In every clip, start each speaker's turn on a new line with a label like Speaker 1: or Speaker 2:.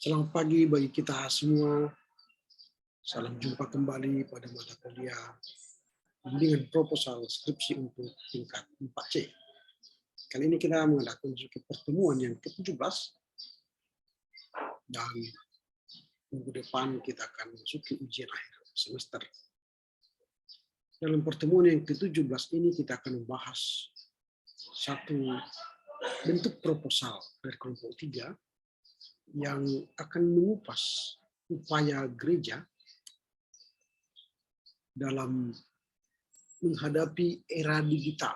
Speaker 1: Selamat pagi bagi kita semua. Salam jumpa kembali pada mata kuliah bimbingan proposal skripsi untuk tingkat 4C. Kali ini kita mengadakan pertemuan yang ke-17 dan minggu depan kita akan masuki ujian akhir semester. Dalam pertemuan yang ke-17 ini kita akan membahas satu bentuk proposal dari kelompok 3 yang akan mengupas upaya gereja dalam menghadapi era digital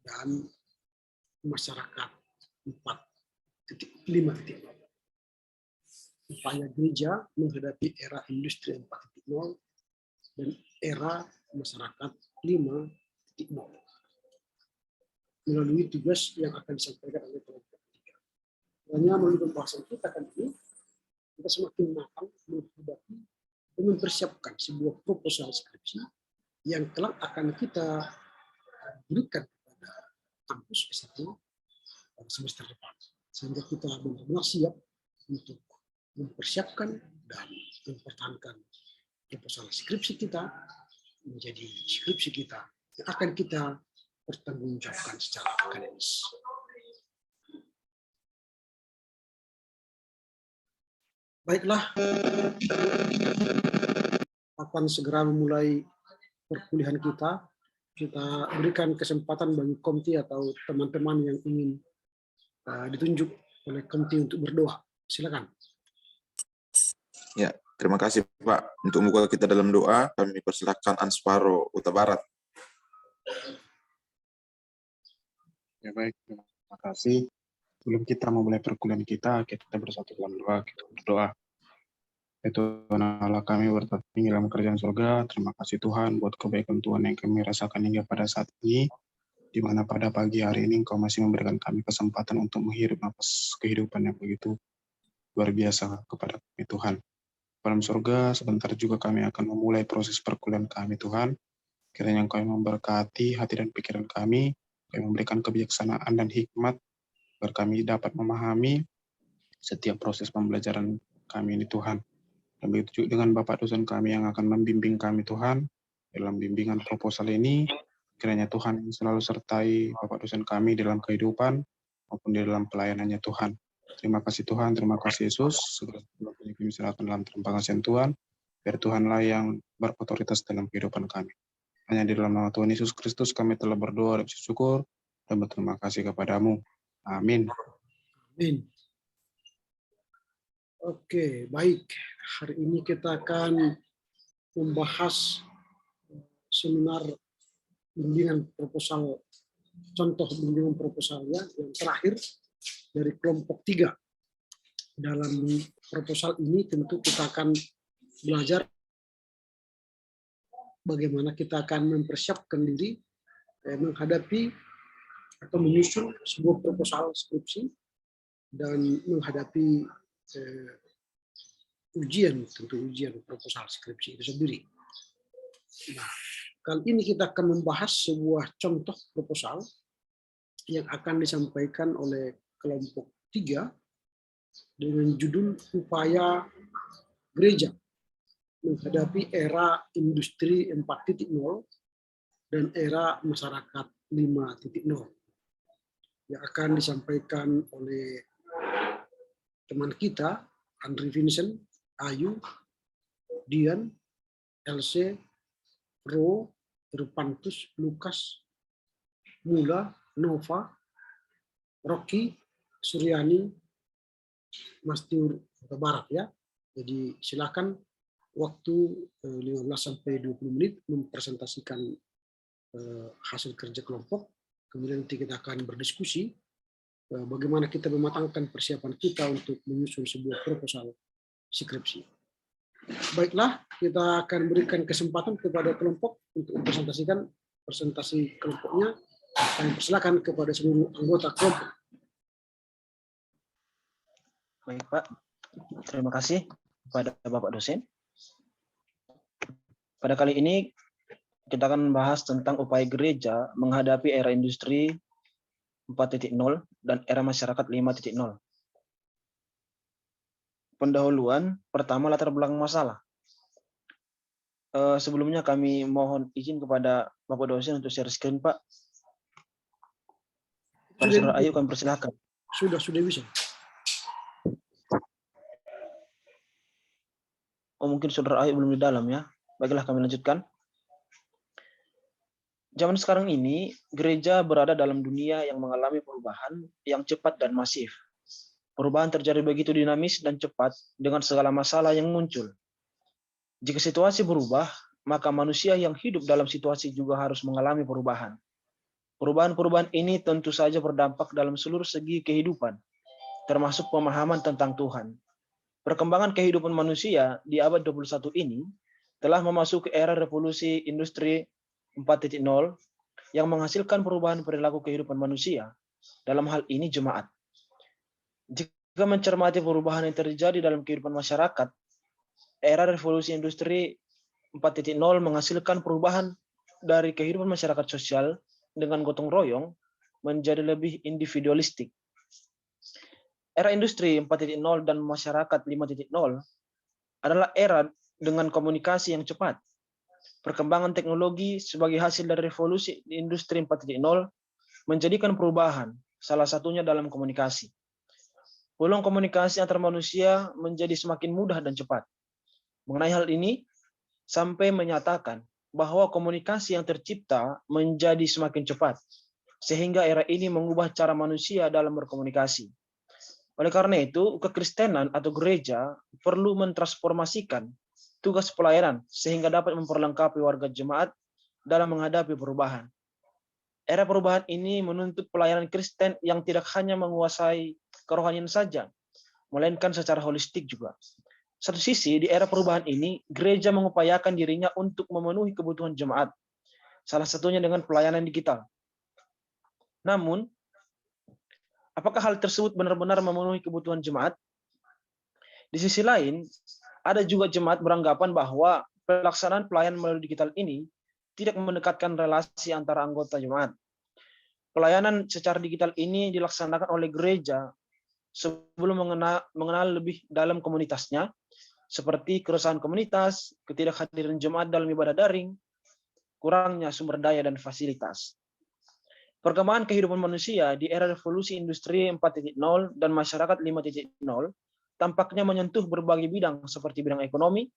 Speaker 1: dan masyarakat 4.5.0. Upaya gereja menghadapi era industri 4.0 dan era masyarakat 5.0 melalui tugas yang akan disampaikan oleh kelompok 3. Hanya melalui pembahasan kita kali ini, kita semakin matang menghadapi dan mempersiapkan sebuah proposal skripsi yang kelak akan kita berikan kepada kampus S1 semester depan. Sehingga kita benar-benar siap untuk mempersiapkan dan mempertahankan proposal skripsi kita menjadi skripsi kita yang akan kita pertanggungjawabkan secara akademis. Baiklah, akan segera memulai perkuliahan kita. Kita berikan kesempatan bagi komti atau teman-teman yang ingin ditunjuk oleh komti untuk berdoa. Silakan.
Speaker 2: Ya, terima kasih Pak. Untuk membuka kita dalam doa, kami persilakan Ansparo Huta Barat.
Speaker 3: Ya baik, terima kasih. Sebelum kita memulai perkuliahan kita bersatu dalam doa, kita berdoa. Ya Tuhan Allah kami berterima dalam kerajaan surga, terima kasih Tuhan buat kebaikan Tuhan yang kami rasakan hingga pada saat ini, di mana pada pagi hari ini Engkau masih memberikan kami kesempatan untuk menghirup napas kehidupan yang begitu luar biasa kepada kami Tuhan. Dalam surga, sebentar juga kami akan memulai proses perkuliahan kami Tuhan. Kiranya Engkau yang memberkati hati dan pikiran kami, yang memberikan kebijaksanaan dan hikmat, agar kami dapat memahami setiap proses pembelajaran kami ini Tuhan. Dan begitu juga dengan Bapak dosen kami yang akan membimbing kami Tuhan, dalam bimbingan proposal ini, kiranya Tuhan selalu sertai Bapak dosen kami dalam kehidupan, maupun di dalam pelayanannya Tuhan. Terima kasih Tuhan, terima kasih Yesus, segala kami serahkan dalam pengasihan Tuhan, biar Tuhanlah yang berotoritas dalam kehidupan kami. Hanya di dalam nama Tuhan Yesus Kristus kami telah berdoa dan bersyukur, dan berterima kasih kepadamu. Amin.
Speaker 1: Amin. Oke, baik. Hari ini kita akan membahas seminar bimbingan proposal, contoh bimbingan proposalnya yang terakhir dari kelompok 3. Dalam proposal ini tentu kita akan belajar bagaimana kita akan mempersiapkan diri menghadapi atau menyusun sebuah proposal skripsi dan menghadapi ujian proposal skripsi itu sendiri. Nah, kali ini kita akan membahas sebuah contoh proposal yang akan disampaikan oleh kelompok 3 dengan judul Upaya Gereja menghadapi era industri 4.0 dan era masyarakat 5.0 yang akan disampaikan oleh teman kita Andri Vincent, Ayu, Dian, LC, Ro, Rupantus, Lukas, Mula, Nova, Rocky, Suryani, Mas Tiur Huta Barat ya. Jadi silakan waktu 15 sampai 20 menit mempresentasikan hasil kerja kelompok. Kemudian nanti kita akan berdiskusi bagaimana kita mematangkan persiapan kita untuk menyusun sebuah proposal skripsi. Baiklah, kita akan berikan kesempatan kepada kelompok untuk mempresentasikan presentasi kelompoknya. Kami persilakan kepada seluruh anggota kelompok.
Speaker 4: Baik Pak, terima kasih kepada Bapak dosen. Pada kali ini kita akan membahas tentang upaya gereja menghadapi era industri 4.0 dan era masyarakat 5.0. pendahuluan. Pertama, latar belakang masalah. Sebelumnya kami mohon izin kepada Bapak dosen untuk share screen, Pak. Pada
Speaker 1: Sudah
Speaker 4: Saudara Ayu kami persilahkan.
Speaker 1: sudah bisa.
Speaker 4: Oh, mungkin Saudara Ayu belum di dalam ya. Baiklah, kami lanjutkan. Zaman sekarang ini, gereja berada dalam dunia yang mengalami perubahan yang cepat dan masif. Perubahan terjadi begitu dinamis dan cepat dengan segala masalah yang muncul. Jika situasi berubah, maka manusia yang hidup dalam situasi juga harus mengalami perubahan. Perubahan-perubahan ini tentu saja berdampak dalam seluruh segi kehidupan, termasuk pemahaman tentang Tuhan. Perkembangan kehidupan manusia di abad 21 ini telah memasuki era revolusi industri 4.0 yang menghasilkan perubahan perilaku kehidupan manusia, dalam hal ini jemaat. Jika mencermati perubahan yang terjadi dalam kehidupan masyarakat, era revolusi industri 4.0 menghasilkan perubahan dari kehidupan masyarakat sosial dengan gotong royong menjadi lebih individualistik. Era industri 4.0 dan masyarakat 5.0 adalah era dengan komunikasi yang cepat. Perkembangan teknologi sebagai hasil dari revolusi industri 4.0 menjadikan perubahan, salah satunya dalam komunikasi. Peluang komunikasi antar manusia menjadi semakin mudah dan cepat. Mengenai hal ini, sampai menyatakan bahwa komunikasi yang tercipta menjadi semakin cepat, sehingga era ini mengubah cara manusia dalam berkomunikasi. Oleh karena itu, kekristenan atau gereja perlu mentransformasikan tugas pelayanan sehingga dapat memperlengkapi warga jemaat dalam menghadapi perubahan. Era perubahan ini menuntut pelayanan Kristen yang tidak hanya menguasai kerohanian saja, melainkan secara holistik juga. Satu sisi, di era perubahan ini, gereja mengupayakan dirinya untuk memenuhi kebutuhan jemaat, salah satunya dengan pelayanan digital. Namun, apakah hal tersebut benar-benar memenuhi kebutuhan jemaat? Di sisi lain, ada juga jemaat beranggapan bahwa pelaksanaan pelayanan melalui digital ini tidak mendekatkan relasi antara anggota jemaat. Pelayanan secara digital ini dilaksanakan oleh gereja sebelum mengenal lebih dalam komunitasnya, seperti keresahan komunitas, ketidakhadiran jemaat dalam ibadah daring, kurangnya sumber daya dan fasilitas. Perkembangan kehidupan manusia di era revolusi industri 4.0 dan masyarakat 5.0 tampaknya menyentuh berbagai bidang seperti bidang ekonomi,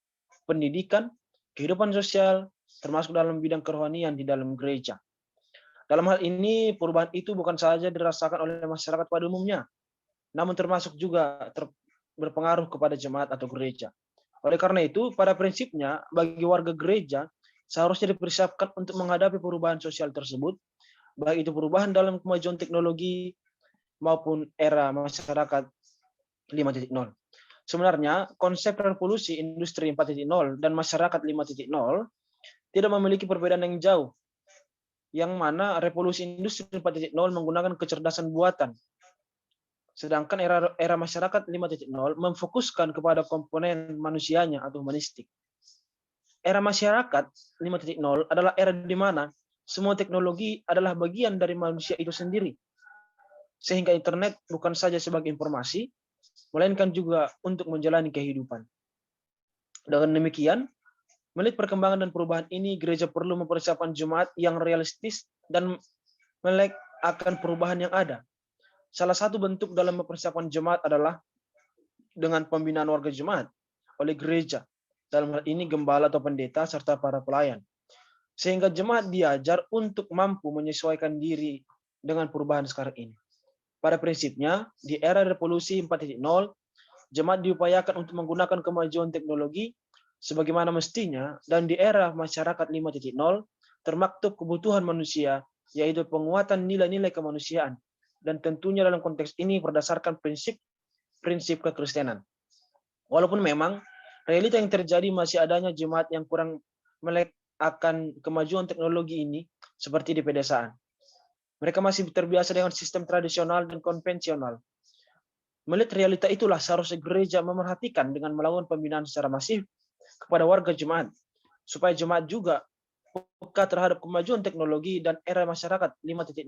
Speaker 4: pendidikan, kehidupan sosial, termasuk dalam bidang kerohanian di dalam gereja. Dalam hal ini, perubahan itu bukan saja dirasakan oleh masyarakat pada umumnya, namun termasuk juga berpengaruh kepada jemaat atau gereja. Oleh karena itu, pada prinsipnya, bagi warga gereja, seharusnya dipersiapkan untuk menghadapi perubahan sosial tersebut, baik itu perubahan dalam kemajuan teknologi maupun era masyarakat 5.0. Sebenarnya, konsep revolusi industri 4.0 dan masyarakat 5.0 tidak memiliki perbedaan yang jauh, yang mana revolusi industri 4.0 menggunakan kecerdasan buatan, sedangkan era masyarakat 5.0 memfokuskan kepada komponen manusianya atau humanistik. Era masyarakat 5.0 adalah era di mana semua teknologi adalah bagian dari manusia itu sendiri, sehingga internet bukan saja sebagai informasi, melainkan juga untuk menjalani kehidupan. Dengan demikian, melihat perkembangan dan perubahan ini, gereja perlu mempersiapkan jemaat yang realistis dan melek akan perubahan yang ada. Salah satu bentuk dalam mempersiapkan jemaat adalah dengan pembinaan warga jemaat oleh gereja, dalam hal ini gembala atau pendeta serta para pelayan, sehingga jemaat diajar untuk mampu menyesuaikan diri dengan perubahan sekarang ini. Pada prinsipnya, di era revolusi 4.0, jemaat diupayakan untuk menggunakan kemajuan teknologi sebagaimana mestinya, dan di era masyarakat 5.0, termaktub kebutuhan manusia, yaitu penguatan nilai-nilai kemanusiaan, dan tentunya dalam konteks ini berdasarkan prinsip kekristenan. Walaupun memang realita yang terjadi masih adanya jemaat yang kurang melek akan kemajuan teknologi ini, seperti di pedesaan. Mereka masih terbiasa dengan sistem tradisional dan konvensional. Melihat realita itulah seharusnya gereja memerhatikan dengan melakukan pembinaan secara masif kepada warga jemaat, supaya jemaat juga peka terhadap kemajuan teknologi dan era masyarakat 5.0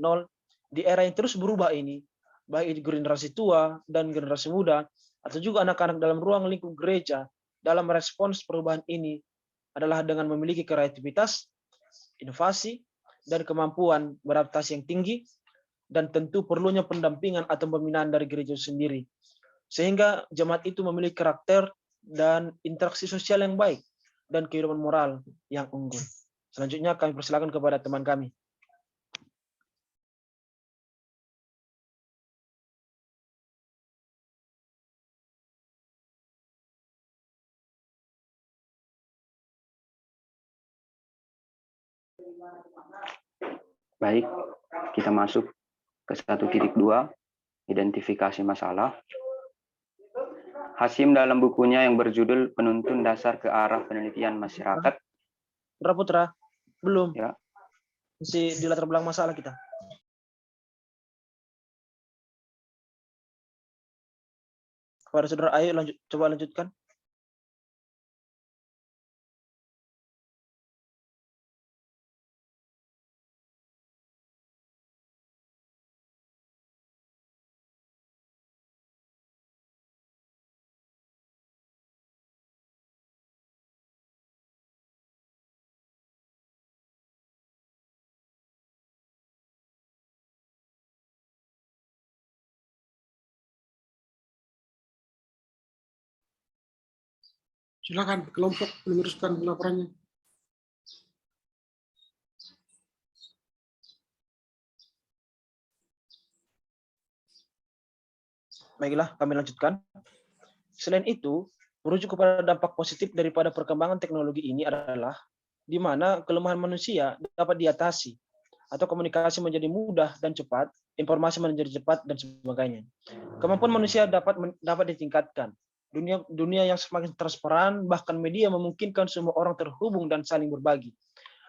Speaker 4: di era yang terus berubah ini, baik generasi tua dan generasi muda, atau juga anak-anak dalam ruang lingkup gereja dalam merespons perubahan ini adalah dengan memiliki kreativitas, inovasi, dan kemampuan beradaptasi yang tinggi, dan tentu perlunya pendampingan atau pembinaan dari gereja sendiri. Sehingga jemaat itu memiliki karakter dan interaksi sosial yang baik dan kehidupan moral yang unggul. Selanjutnya kami persilakan kepada teman kami.
Speaker 5: Baik, kita masuk ke 1.2, identifikasi masalah. Hasyim dalam bukunya yang berjudul Penuntun Dasar ke Arah Penelitian Masyarakat.
Speaker 4: Putra, belum.
Speaker 5: Ya.
Speaker 4: Masih di latar belakang masalah kita. Kepada saudara, ayo coba lanjutkan.
Speaker 1: Silakan kelompok meneruskan laporannya.
Speaker 4: Baiklah, kami lanjutkan. Selain itu, merujuk kepada dampak positif daripada perkembangan teknologi ini adalah di mana kelemahan manusia dapat diatasi atau komunikasi menjadi mudah dan cepat, informasi menjadi cepat dan sebagainya. Kemampuan manusia dapat ditingkatkan. Dunia yang semakin transparan, bahkan media memungkinkan semua orang terhubung dan saling berbagi.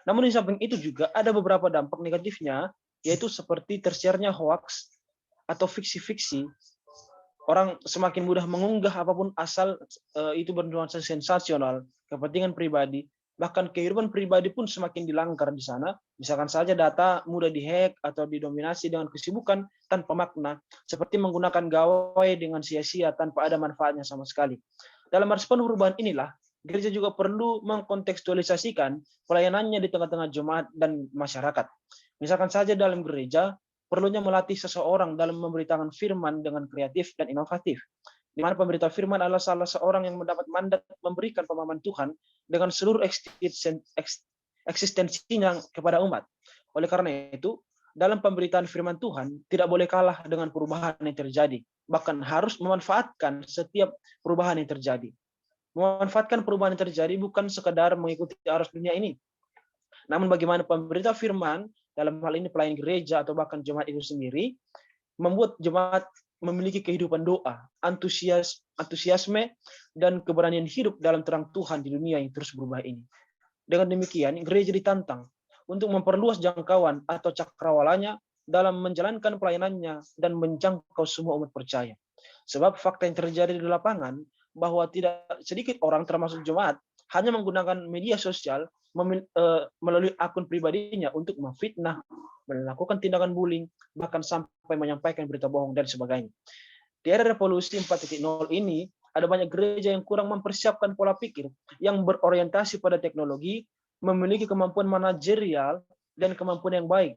Speaker 4: Namun di samping itu juga ada beberapa dampak negatifnya, yaitu seperti tersiarnya hoax atau fiksi-fiksi. Orang semakin mudah mengunggah apapun asal itu bernuansa sensasional, kepentingan pribadi, bahkan kehidupan pribadi pun semakin dilanggar di sana. Misalkan saja data mudah dihack atau didominasi dengan kesibukan tanpa makna, seperti menggunakan gawai dengan sia-sia tanpa ada manfaatnya sama sekali. Dalam respon perubahan inilah, gereja juga perlu mengkontekstualisasikan pelayanannya di tengah-tengah jemaat dan masyarakat. Misalkan saja dalam gereja, perlunya melatih seseorang dalam memberitakan firman dengan kreatif dan inovatif, di mana pemberita firman adalah salah seorang yang mendapat mandat memberikan pemahaman Tuhan dengan seluruh eksistensinya kepada umat. Oleh karena itu, dalam pemberitaan firman Tuhan tidak boleh kalah dengan perubahan yang terjadi, bahkan harus memanfaatkan setiap perubahan yang terjadi. Memanfaatkan perubahan yang terjadi bukan sekadar mengikuti arus dunia ini, namun bagaimana pemberita firman, dalam hal ini pelayan gereja atau bahkan jemaat itu sendiri, membuat jemaat memiliki kehidupan doa, antusiasme, dan keberanian hidup dalam terang Tuhan di dunia yang terus berubah ini. Dengan demikian, gereja ditantang untuk memperluas jangkauan atau cakrawalanya dalam menjalankan pelayanannya dan menjangkau semua umat percaya. Sebab fakta yang terjadi di lapangan bahwa tidak sedikit orang termasuk jemaat hanya menggunakan media sosial melalui akun pribadinya untuk memfitnah, melakukan tindakan bullying, bahkan sampai menyampaikan berita bohong dan sebagainya. Di era revolusi 4.0 ini, ada banyak gereja yang kurang mempersiapkan pola pikir yang berorientasi pada teknologi, memiliki kemampuan manajerial dan kemampuan yang baik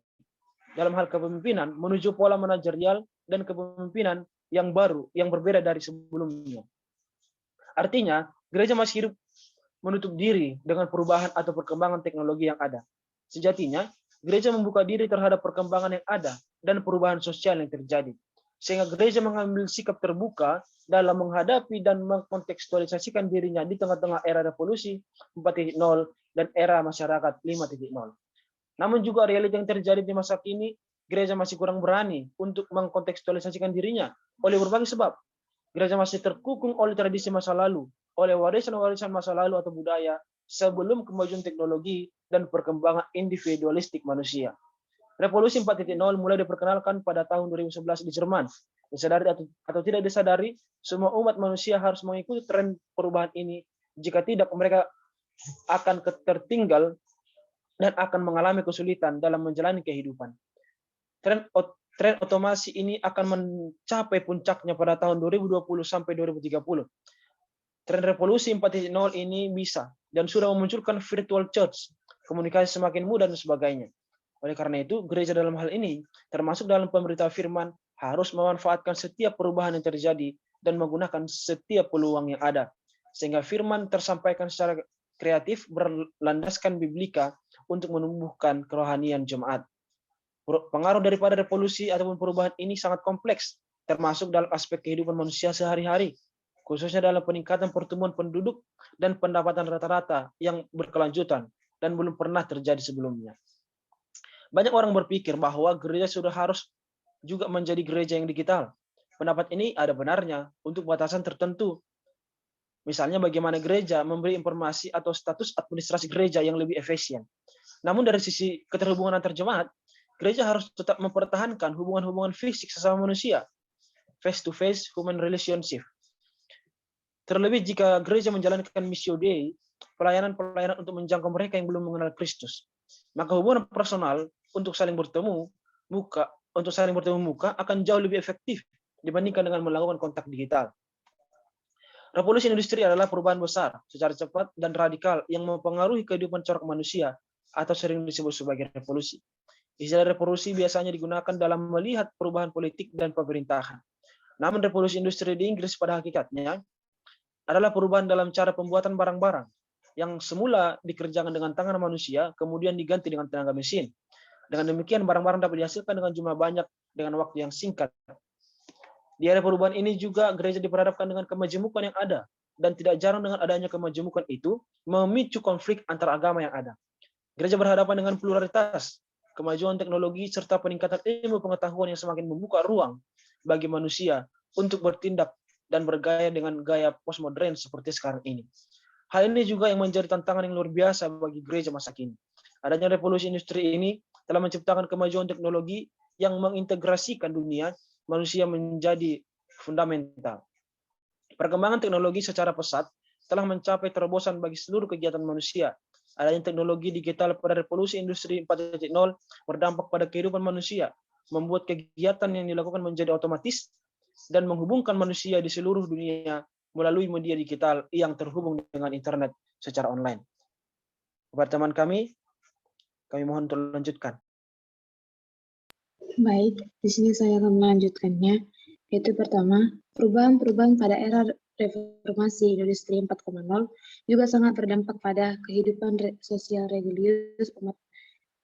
Speaker 4: dalam hal kepemimpinan menuju pola manajerial dan kepemimpinan yang baru, yang berbeda dari sebelumnya. Artinya, gereja masih hidup menutup diri dengan perubahan atau perkembangan teknologi yang ada. Sejatinya, gereja membuka diri terhadap perkembangan yang ada dan perubahan sosial yang terjadi. Sehingga gereja mengambil sikap terbuka dalam menghadapi dan mengkontekstualisasikan dirinya di tengah-tengah era revolusi 4.0 dan era masyarakat 5.0. Namun juga realita yang terjadi di masa kini, gereja masih kurang berani untuk mengkontekstualisasikan dirinya oleh berbagai sebab. Gereja masih terkukung oleh tradisi masa lalu, oleh warisan-warisan masa lalu atau budaya sebelum kemajuan teknologi dan perkembangan individualistik manusia. Revolusi 4.0 mulai diperkenalkan pada tahun 2011 di Jerman. Disadari atau tidak disadari, semua umat manusia harus mengikuti tren perubahan ini. Jika tidak, mereka akan tertinggal dan akan mengalami kesulitan dalam menjalani kehidupan. tren otomasi ini akan mencapai puncaknya pada tahun 2020 sampai 2030. Tren revolusi 4.0 ini bisa dan sudah memunculkan virtual church, komunikasi semakin mudah dan sebagainya. Oleh karena itu, gereja dalam hal ini, termasuk dalam pemberitahuan firman, harus memanfaatkan setiap perubahan yang terjadi dan menggunakan setiap peluang yang ada, sehingga firman tersampaikan secara kreatif berlandaskan biblika untuk menumbuhkan kerohanian jemaat. Pengaruh daripada revolusi ataupun perubahan ini sangat kompleks, termasuk dalam aspek kehidupan manusia sehari-hari, khususnya dalam peningkatan pertumbuhan penduduk dan pendapatan rata-rata yang berkelanjutan dan belum pernah terjadi sebelumnya. Banyak orang berpikir bahwa gereja sudah harus juga menjadi gereja yang digital. Pendapat ini ada benarnya untuk batasan tertentu. Misalnya bagaimana gereja memberi informasi atau status administrasi gereja yang lebih efisien. Namun dari sisi keterhubungan antar jemaat, gereja harus tetap mempertahankan hubungan-hubungan fisik sesama manusia, face-to-face human relationship. Terlebih jika gereja menjalankan Missio Dei, pelayanan-pelayanan untuk menjangkau mereka yang belum mengenal Kristus, maka hubungan personal untuk saling bertemu muka akan jauh lebih efektif dibandingkan dengan melakukan kontak digital. Revolusi industri adalah perubahan besar secara cepat dan radikal yang mempengaruhi kehidupan corak manusia atau sering disebut sebagai revolusi. Istilah revolusi biasanya digunakan dalam melihat perubahan politik dan pemerintahan. Namun revolusi industri di Inggris pada hakikatnya adalah perubahan dalam cara pembuatan barang-barang yang semula dikerjakan dengan tangan manusia, kemudian diganti dengan tenaga mesin. Dengan demikian, barang-barang dapat dihasilkan dengan jumlah banyak dengan waktu yang singkat. Di era perubahan ini juga gereja diperhadapkan dengan kemajemukan yang ada, dan tidak jarang dengan adanya kemajemukan itu memicu konflik antar agama yang ada. Gereja berhadapan dengan pluralitas, kemajuan teknologi, serta peningkatan ilmu pengetahuan yang semakin membuka ruang bagi manusia untuk bertindak dan bergaya dengan gaya postmodern seperti sekarang ini. Hal ini juga yang menjadi tantangan yang luar biasa bagi gereja masa kini. Adanya revolusi industri ini telah menciptakan kemajuan teknologi yang mengintegrasikan dunia manusia menjadi fundamental. Perkembangan teknologi secara pesat telah mencapai terobosan bagi seluruh kegiatan manusia. Adanya teknologi digital pada revolusi industri 4.0 berdampak pada kehidupan manusia, membuat kegiatan yang dilakukan menjadi otomatis dan menghubungkan manusia di seluruh dunia melalui media digital yang terhubung dengan internet secara online. Kepada teman kami mohon untuk lanjutkan.
Speaker 6: Baik, di sini saya akan melanjutkannya, yaitu pertama, perubahan-perubahan pada era reformasi industri 4.0 juga sangat berdampak pada kehidupan sosial religius umat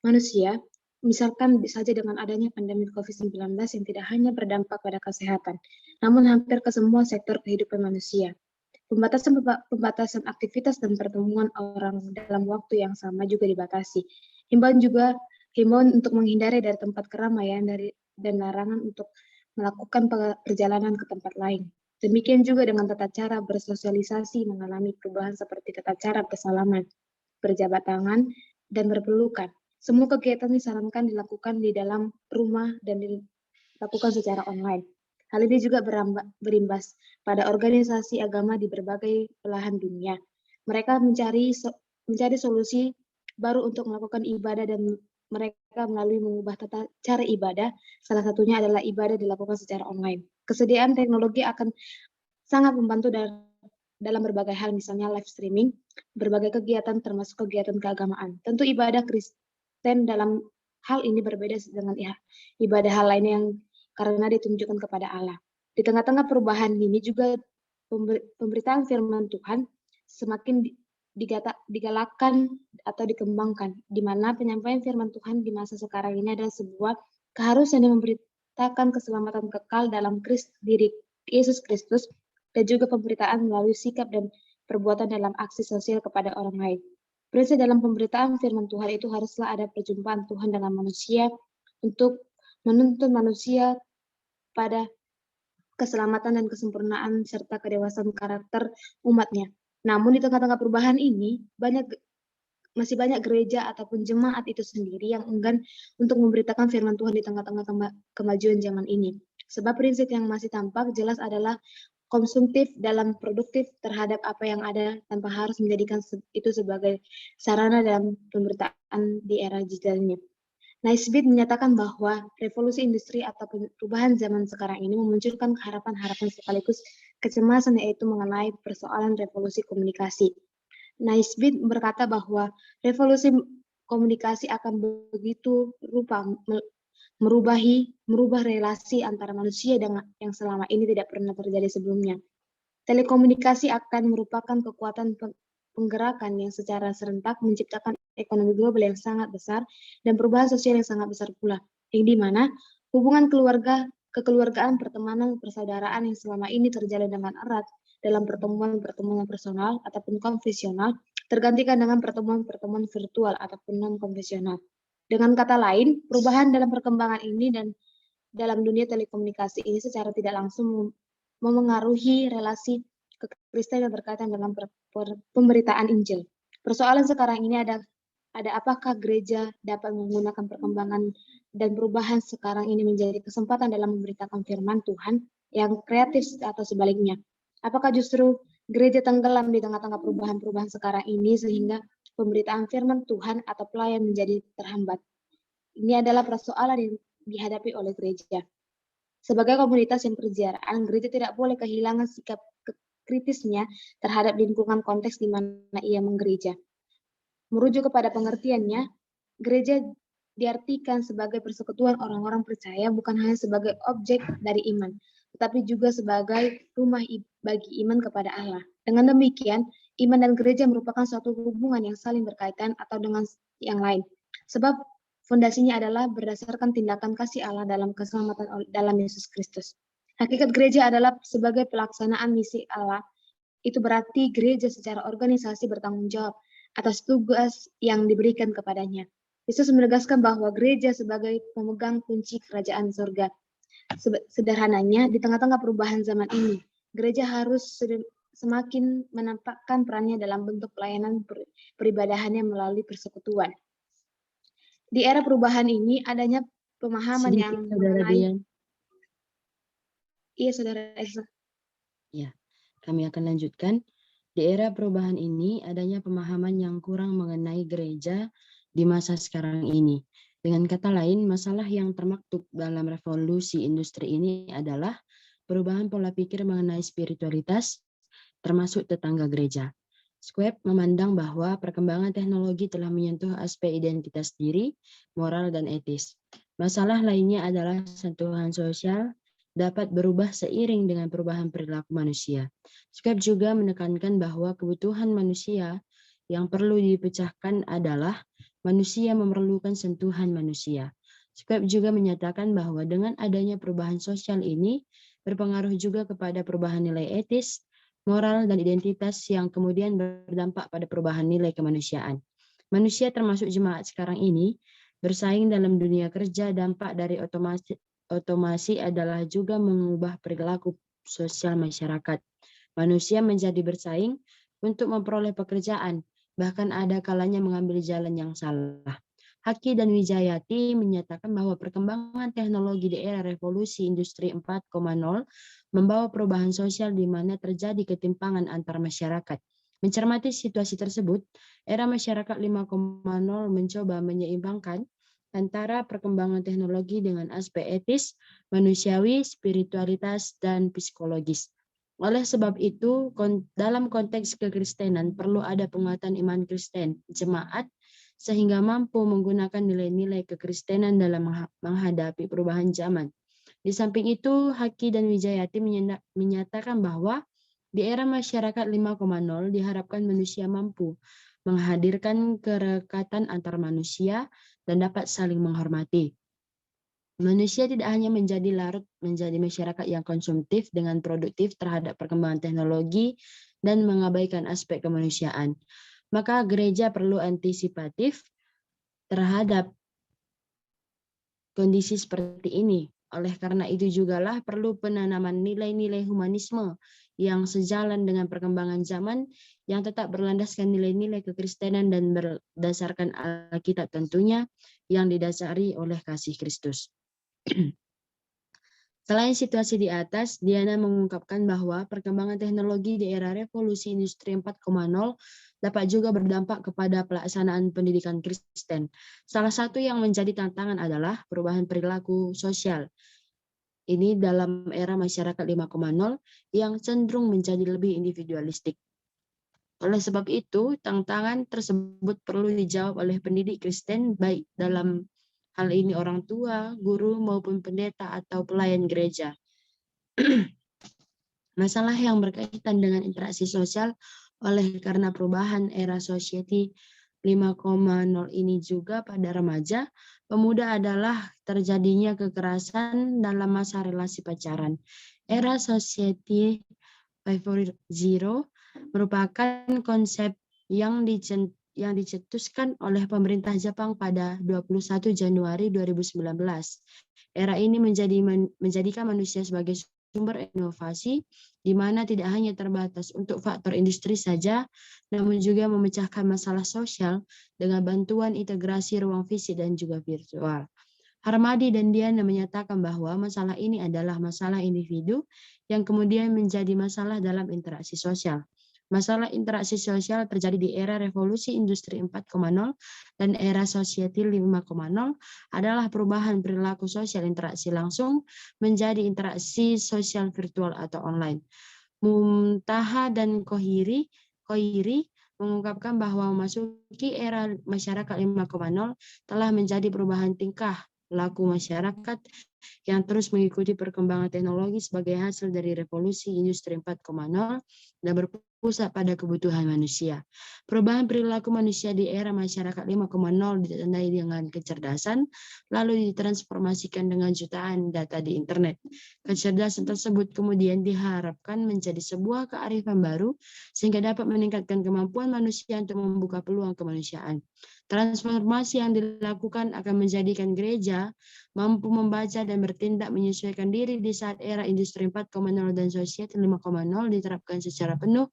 Speaker 6: manusia. Misalkan saja dengan adanya pandemi COVID-19 yang tidak hanya berdampak pada kesehatan, namun hampir ke semua sektor kehidupan manusia. Pembatasan aktivitas dan pertemuan orang dalam waktu yang sama juga dibatasi. Himbauan untuk menghindari dari tempat keramaian dan larangan untuk melakukan perjalanan ke tempat lain. Demikian juga dengan tata cara bersosialisasi mengalami perubahan seperti tata cara bersalaman, berjabat tangan, dan berpelukan. Semua kegiatan disarankan dilakukan di dalam rumah dan dilakukan secara online. Hal ini juga berimbas pada organisasi agama di berbagai belahan dunia. Mereka mencari solusi baru untuk melakukan ibadah dan mereka melalui mengubah tata cara ibadah. Salah satunya adalah ibadah dilakukan secara online. Kesediaan teknologi akan sangat membantu dalam berbagai hal, misalnya live streaming, berbagai kegiatan termasuk kegiatan keagamaan. Tentu ibadah Kristen dalam hal ini berbeda dengan ibadah hal lain yang karena ditunjukkan kepada Allah. Di tengah-tengah perubahan ini juga pemberitaan firman Tuhan semakin digalakkan atau dikembangkan, di mana penyampaian firman Tuhan di masa sekarang ini adalah sebuah keharusan yang memberitakan keselamatan kekal dalam diri Yesus Kristus, dan juga pemberitaan melalui sikap dan perbuatan dalam aksi sosial kepada orang lain. Prinsip dalam pemberitaan firman Tuhan itu haruslah ada perjumpaan Tuhan dengan manusia untuk menuntun manusia pada keselamatan dan kesempurnaan serta kedewasaan karakter umatnya. Namun di tengah-tengah perubahan ini, masih banyak gereja ataupun jemaat itu sendiri yang enggan untuk memberitakan firman Tuhan di tengah-tengah kemajuan zaman ini. Sebab prinsip yang masih tampak jelas adalah konsumtif dalam produktif terhadap apa yang ada tanpa harus menjadikan itu sebagai sarana dalam pemberitaan di era digital ini. Naisbitt menyatakan bahwa revolusi industri atau perubahan zaman sekarang ini memunculkan harapan-harapan sekaligus kecemasan, yaitu mengenai persoalan revolusi komunikasi. Naisbitt berkata bahwa revolusi komunikasi akan begitu rupa merubah relasi antara manusia dengan yang selama ini tidak pernah terjadi sebelumnya. Telekomunikasi akan merupakan kekuatan penggerakan yang secara serentak menciptakan ekonomi global yang sangat besar dan perubahan sosial yang sangat besar pula, yang di mana hubungan kekeluargaan, pertemanan, persaudaraan yang selama ini terjalin dengan erat dalam pertemuan-pertemuan personal ataupun konvensional tergantikan dengan pertemuan-pertemuan virtual ataupun non-konvensional. Dengan kata lain, perubahan dalam perkembangan ini dan dalam dunia telekomunikasi ini secara tidak langsung memengaruhi relasi kekristenan yang berkaitan dengan pemberitaan Injil. Persoalan sekarang ini ada apakah gereja dapat menggunakan perkembangan dan perubahan sekarang ini menjadi kesempatan dalam memberitakan firman Tuhan yang kreatif atau sebaliknya. Apakah justru gereja tenggelam di tengah-tengah perubahan-perubahan sekarang ini sehingga pemberitaan firman Tuhan atau pelayan menjadi terhambat? Ini adalah persoalan yang dihadapi oleh gereja. Sebagai komunitas yang perziaraan, gereja tidak boleh kehilangan sikap kritisnya terhadap lingkungan konteks di mana ia menggereja. Merujuk kepada pengertiannya, gereja diartikan sebagai persekutuan orang-orang percaya bukan hanya sebagai objek dari iman, tetapi juga sebagai rumah bagi iman kepada Allah. Dengan demikian, iman dan gereja merupakan suatu hubungan yang saling berkaitan atau dengan yang lain. Sebab fondasinya adalah berdasarkan tindakan kasih Allah dalam keselamatan dalam Yesus Kristus. Hakikat gereja adalah sebagai pelaksanaan misi Allah. Itu berarti gereja secara organisasi bertanggung jawab atas tugas yang diberikan kepadanya. Yesus menegaskan bahwa gereja sebagai pemegang kunci kerajaan surga. Sederhananya, di tengah-tengah perubahan zaman ini, gereja harus semakin menampakkan perannya dalam bentuk pelayanan peribadahannya melalui persekutuan. Di era perubahan ini adanya pemahaman
Speaker 7: Sedikit,
Speaker 6: yang
Speaker 7: Saudara
Speaker 6: mengenai
Speaker 7: Dian.
Speaker 6: Iya, Saudara Elsa.
Speaker 7: Ya, kami akan lanjutkan. Di era perubahan ini adanya pemahaman yang kurang mengenai gereja di masa sekarang ini. Dengan kata lain, masalah yang termaktub dalam revolusi industri ini adalah perubahan pola pikir mengenai spiritualitas, termasuk tetangga gereja. Squab memandang bahwa perkembangan teknologi telah menyentuh aspek identitas diri, moral, dan etis. Masalah lainnya adalah sentuhan sosial dapat berubah seiring dengan perubahan perilaku manusia. Squab juga menekankan bahwa kebutuhan manusia yang perlu dipecahkan adalah manusia memerlukan sentuhan manusia. Squab juga menyatakan bahwa dengan adanya perubahan sosial ini berpengaruh juga kepada perubahan nilai etis, moral, dan identitas yang kemudian berdampak pada perubahan nilai kemanusiaan. Manusia termasuk jemaat sekarang ini bersaing dalam dunia kerja. Dampak dari otomasi adalah juga mengubah perilaku sosial masyarakat. Manusia menjadi bersaing untuk memperoleh pekerjaan, bahkan ada kalanya mengambil jalan yang salah. Haki dan Wijayati menyatakan bahwa perkembangan teknologi di era revolusi industri 4.0 membawa perubahan sosial di mana terjadi ketimpangan antar masyarakat. Mencermati situasi tersebut, era masyarakat 5.0 mencoba menyeimbangkan antara perkembangan teknologi dengan aspek etis, manusiawi, spiritualitas, dan psikologis. Oleh sebab itu, dalam konteks kekristenan perlu ada penguatan iman Kristen, jemaat, sehingga mampu menggunakan nilai-nilai kekristenan dalam menghadapi perubahan zaman. Di samping itu, Haki dan Wijayati menyatakan bahwa di era masyarakat 5.0 diharapkan manusia mampu menghadirkan kerekatan antar manusia dan dapat saling menghormati. Manusia tidak hanya menjadi larut menjadi masyarakat yang konsumtif dengan produktif terhadap perkembangan teknologi dan mengabaikan aspek kemanusiaan. Maka gereja perlu antisipatif terhadap kondisi seperti ini. Oleh karena itu jugalah perlu penanaman nilai-nilai humanisme yang sejalan dengan perkembangan zaman, yang tetap berlandaskan nilai-nilai kekristenan dan berdasarkan Alkitab tentunya, yang didasari oleh kasih Kristus. Selain situasi di atas, Diana mengungkapkan bahwa perkembangan teknologi di era revolusi industri 4.0 dapat juga berdampak kepada pelaksanaan pendidikan Kristen. Salah satu yang menjadi tantangan adalah perubahan perilaku sosial. Ini dalam era masyarakat 5.0 yang cenderung menjadi lebih individualistik. Oleh sebab itu, tantangan tersebut perlu dijawab oleh pendidik Kristen, baik dalam hal ini orang tua, guru, maupun pendeta atau pelayan gereja. Masalah yang berkaitan dengan interaksi sosial oleh karena perubahan era society 5.0 ini juga pada remaja, pemuda adalah terjadinya kekerasan dalam masa relasi pacaran. Era society 5.0 merupakan konsep yang dicetuskan oleh pemerintah Jepang pada 21 Januari 2019. Era ini menjadikan manusia sebagai sumber inovasi, di mana tidak hanya terbatas untuk faktor industri saja, namun juga memecahkan masalah sosial dengan bantuan integrasi ruang fisik dan juga virtual. Harmadi dan Diana menyatakan bahwa masalah ini adalah masalah individu yang kemudian menjadi masalah dalam interaksi sosial. Masalah interaksi sosial terjadi di era revolusi industri 4.0 dan era society 5.0 adalah perubahan perilaku sosial interaksi langsung menjadi interaksi sosial virtual atau online. Muntaha dan Kohiri mengungkapkan bahwa memasuki era masyarakat 5.0 telah menjadi perubahan tingkah laku masyarakat yang terus mengikuti perkembangan teknologi sebagai hasil dari revolusi industri 4.0 dan berpusat pada kebutuhan manusia. Perubahan perilaku manusia di era masyarakat 5.0 ditandai dengan kecerdasan, lalu ditransformasikan dengan jutaan data di internet. Kecerdasan tersebut kemudian diharapkan menjadi sebuah kearifan baru sehingga dapat meningkatkan kemampuan manusia untuk membuka peluang kemanusiaan. Transformasi yang dilakukan akan menjadikan gereja mampu membaca dan bertindak menyesuaikan diri di saat era industri 4.0 dan society 5.0 diterapkan secara penuh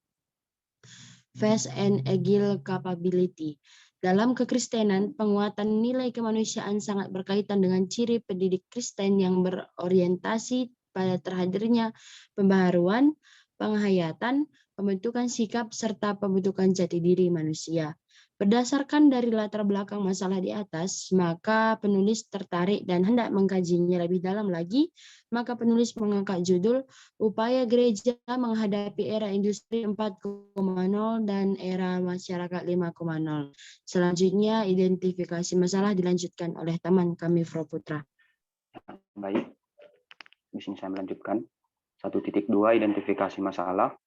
Speaker 7: fast and agile capability. Dalam kekristenan, penguatan nilai kemanusiaan sangat berkaitan dengan ciri pendidik Kristen yang berorientasi pada terhadirnya pembaharuan, penghayatan, pembentukan sikap, serta pembentukan jati diri manusia. Berdasarkan dari latar belakang masalah di atas, maka penulis tertarik dan hendak mengkajinya lebih dalam lagi, maka penulis mengangkat judul Upaya Gereja Menghadapi Era Industri 4.0 dan Era Masyarakat 5.0. Selanjutnya, identifikasi masalah dilanjutkan oleh teman kami, Prof. Putra.
Speaker 5: Baik, di sini saya melanjutkan. 1.2 identifikasi masalah.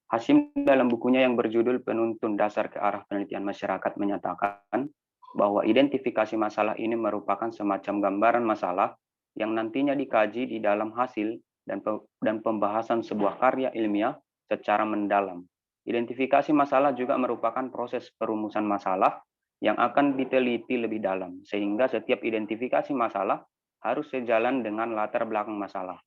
Speaker 5: Hashim dalam bukunya yang berjudul Penuntun Dasar ke Arah Penelitian Masyarakat menyatakan bahwa identifikasi masalah ini merupakan semacam gambaran masalah yang nantinya dikaji di dalam hasil dan pembahasan sebuah karya ilmiah secara mendalam. Identifikasi masalah juga merupakan proses perumusan masalah yang akan diteliti lebih dalam, sehingga setiap identifikasi masalah harus sejalan dengan latar belakang masalah.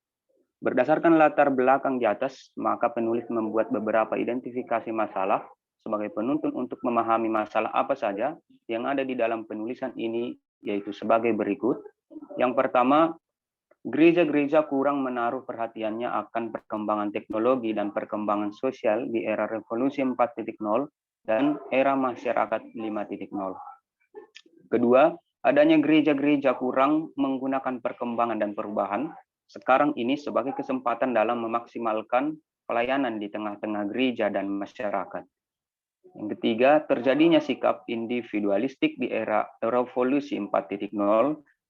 Speaker 5: Berdasarkan latar belakang di atas, maka penulis membuat beberapa identifikasi masalah sebagai penuntun untuk memahami masalah apa saja yang ada di dalam penulisan ini, yaitu sebagai berikut. Yang pertama, gereja-gereja kurang menaruh perhatiannya akan perkembangan teknologi dan perkembangan sosial di era revolusi 4.0 dan era masyarakat 5.0. Kedua, adanya gereja-gereja kurang menggunakan perkembangan dan perubahan sekarang ini sebagai kesempatan dalam memaksimalkan pelayanan di tengah-tengah gereja dan masyarakat. Yang ketiga, terjadinya sikap individualistik di era revolusi 4.0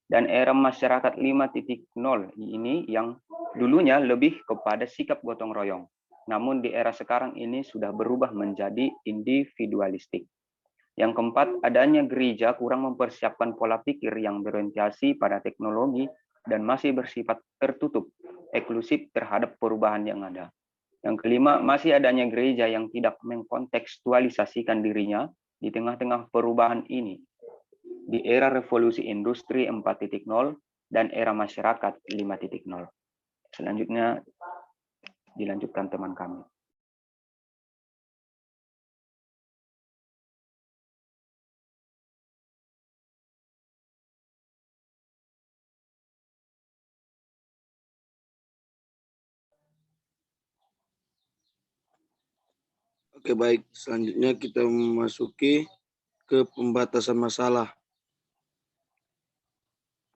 Speaker 5: dan era masyarakat 5.0 ini yang dulunya lebih kepada sikap gotong royong. Namun di era sekarang ini sudah berubah menjadi individualistik. Yang keempat, adanya gereja kurang mempersiapkan pola pikir yang berorientasi pada teknologi dan masih bersifat tertutup, eksklusif terhadap perubahan yang ada. Yang kelima, masih adanya gereja yang tidak mengkontekstualisasikan dirinya di tengah-tengah perubahan ini, di era revolusi industri 4.0 dan era masyarakat 5.0. Selanjutnya dilanjutkan teman kami.
Speaker 8: Oke, baik. Selanjutnya kita memasuki ke pembatasan masalah.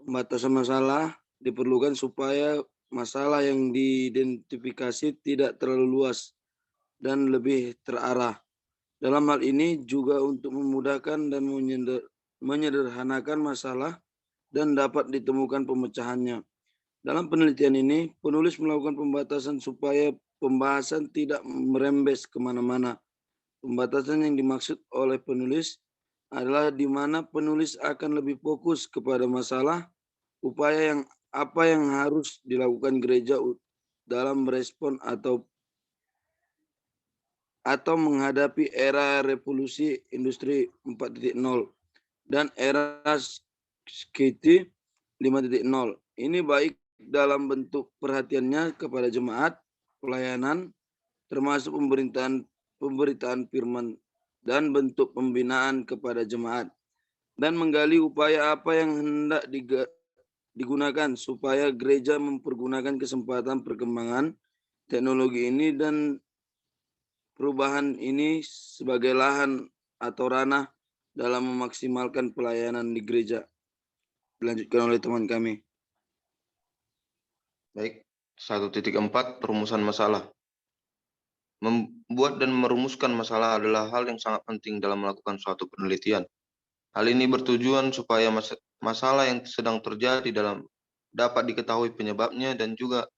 Speaker 8: Pembatasan masalah diperlukan supaya masalah yang diidentifikasi tidak terlalu luas dan lebih terarah. Dalam hal ini juga untuk memudahkan dan menyederhanakan masalah dan dapat ditemukan pemecahannya. Dalam penelitian ini, penulis melakukan pembatasan supaya pembahasan tidak merembes kemana-mana. Pembatasan yang dimaksud oleh penulis adalah di mana penulis akan lebih fokus kepada masalah, upaya apa yang harus dilakukan gereja dalam merespon atau menghadapi era revolusi industri 4.0 dan era SKT 5.0. Ini baik dalam bentuk perhatiannya kepada jemaat, pelayanan, termasuk pemberitaan firman dan bentuk pembinaan kepada jemaat, dan menggali upaya apa yang hendak digunakan supaya gereja mempergunakan kesempatan perkembangan teknologi ini dan perubahan ini sebagai lahan atau ranah dalam memaksimalkan pelayanan di gereja. Dilanjutkan oleh teman kami.
Speaker 9: Baik, 1.4 perumusan masalah. Membuat dan merumuskan masalah adalah hal yang sangat penting dalam melakukan suatu penelitian. Hal ini bertujuan supaya masalah yang sedang terjadi dapat diketahui penyebabnya dan juga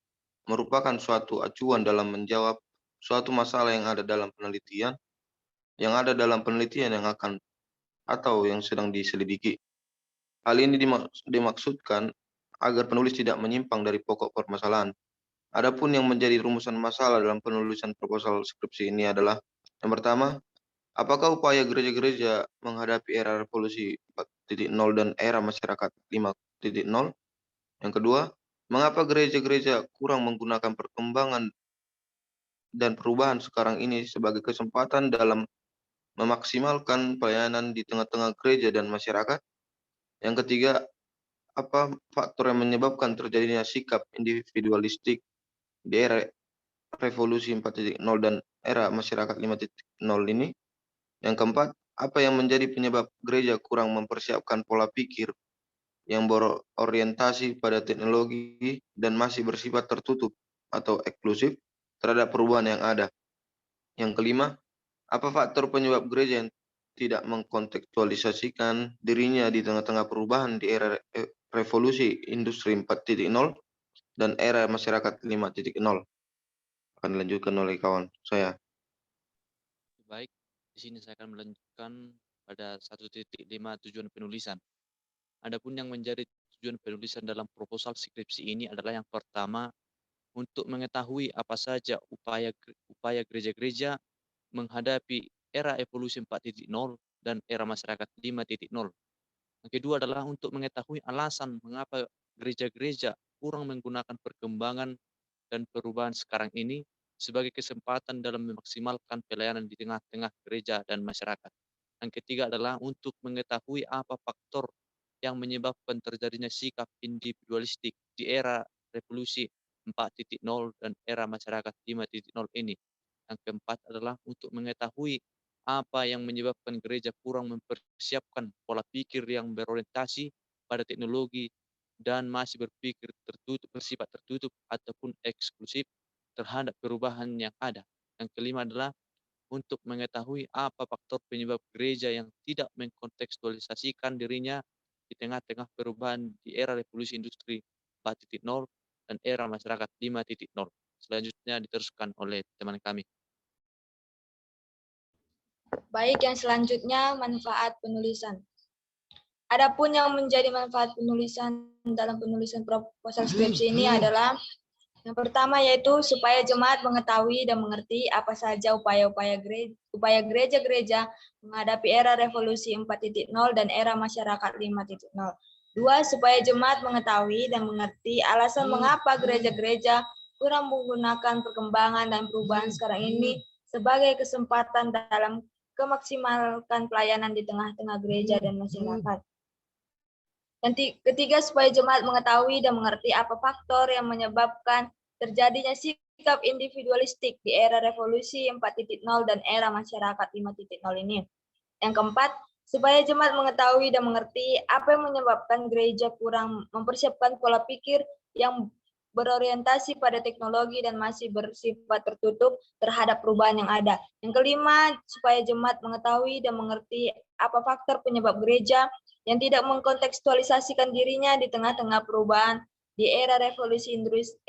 Speaker 9: merupakan suatu acuan dalam menjawab suatu masalah yang ada dalam penelitian yang akan atau yang sedang diselidiki. Hal ini dimaksudkan agar penulis tidak menyimpang dari pokok permasalahan. Adapun yang menjadi rumusan masalah dalam penulisan proposal skripsi ini adalah yang pertama, apakah upaya gereja-gereja menghadapi era revolusi 4.0 dan era masyarakat 5.0? Yang kedua, mengapa gereja-gereja kurang menggunakan perkembangan dan perubahan sekarang ini sebagai kesempatan dalam memaksimalkan pelayanan di tengah-tengah gereja dan masyarakat? Yang ketiga, apa faktor yang menyebabkan terjadinya sikap individualistik di era revolusi 4.0 dan era masyarakat 5.0 ini? Yang keempat, apa yang menjadi penyebab gereja kurang mempersiapkan pola pikir yang berorientasi pada teknologi dan masih bersifat tertutup atau eksklusif terhadap perubahan yang ada? Yang kelima, apa faktor penyebab gereja yang tidak mengkontekstualisasikan dirinya di tengah-tengah perubahan di era revolusi industri 4.0 dan era masyarakat 5.0? Akan dilanjutkan oleh kawan saya.
Speaker 10: Baik, di sini saya akan melanjutkan pada 1.5 tujuan penulisan. Adapun yang menjadi tujuan penulisan dalam proposal skripsi ini adalah yang pertama, untuk mengetahui apa saja upaya gereja-gereja menghadapi era evolusi 4.0 dan era masyarakat 5.0. Yang kedua adalah untuk mengetahui alasan mengapa gereja-gereja kurang menggunakan perkembangan dan perubahan sekarang ini sebagai kesempatan dalam memaksimalkan pelayanan di tengah-tengah gereja dan masyarakat. Yang ketiga adalah untuk mengetahui apa faktor yang menyebabkan terjadinya sikap individualistik di era revolusi 4.0 dan era masyarakat 5.0 ini. Yang keempat adalah untuk mengetahui apa yang menyebabkan gereja kurang mempersiapkan pola pikir yang berorientasi pada teknologi dan masih bersifat tertutup ataupun eksklusif terhadap perubahan yang ada. Yang kelima adalah untuk mengetahui apa faktor penyebab gereja yang tidak mengkontekstualisasikan dirinya di tengah-tengah perubahan di era revolusi industri 4.0 dan era masyarakat 5.0. Selanjutnya diteruskan oleh teman kami.
Speaker 11: Baik, yang selanjutnya manfaat penulisan. Adapun yang menjadi manfaat penulisan dalam penulisan proposal skripsi ini adalah yang pertama yaitu supaya jemaat mengetahui dan mengerti apa saja upaya gereja-gereja menghadapi era revolusi 4.0 dan era masyarakat 5.0. Dua, supaya jemaat mengetahui dan mengerti alasan mengapa gereja-gereja kurang menggunakan perkembangan dan perubahan sekarang ini sebagai kesempatan dalam memaksimalkan pelayanan di tengah-tengah gereja dan masyarakat. Dan ketiga, supaya jemaat mengetahui dan mengerti apa faktor yang menyebabkan terjadinya sikap sikap individualistik di era revolusi 4.0 dan era masyarakat 5.0 ini. Yang keempat, supaya jemaat mengetahui dan mengerti apa yang menyebabkan gereja kurang mempersiapkan pola pikir yang berorientasi pada teknologi dan masih bersifat tertutup terhadap perubahan yang ada. Yang kelima, supaya jemaat mengetahui dan mengerti apa faktor penyebab gereja yang tidak mengkontekstualisasikan dirinya di tengah-tengah perubahan di era revolusi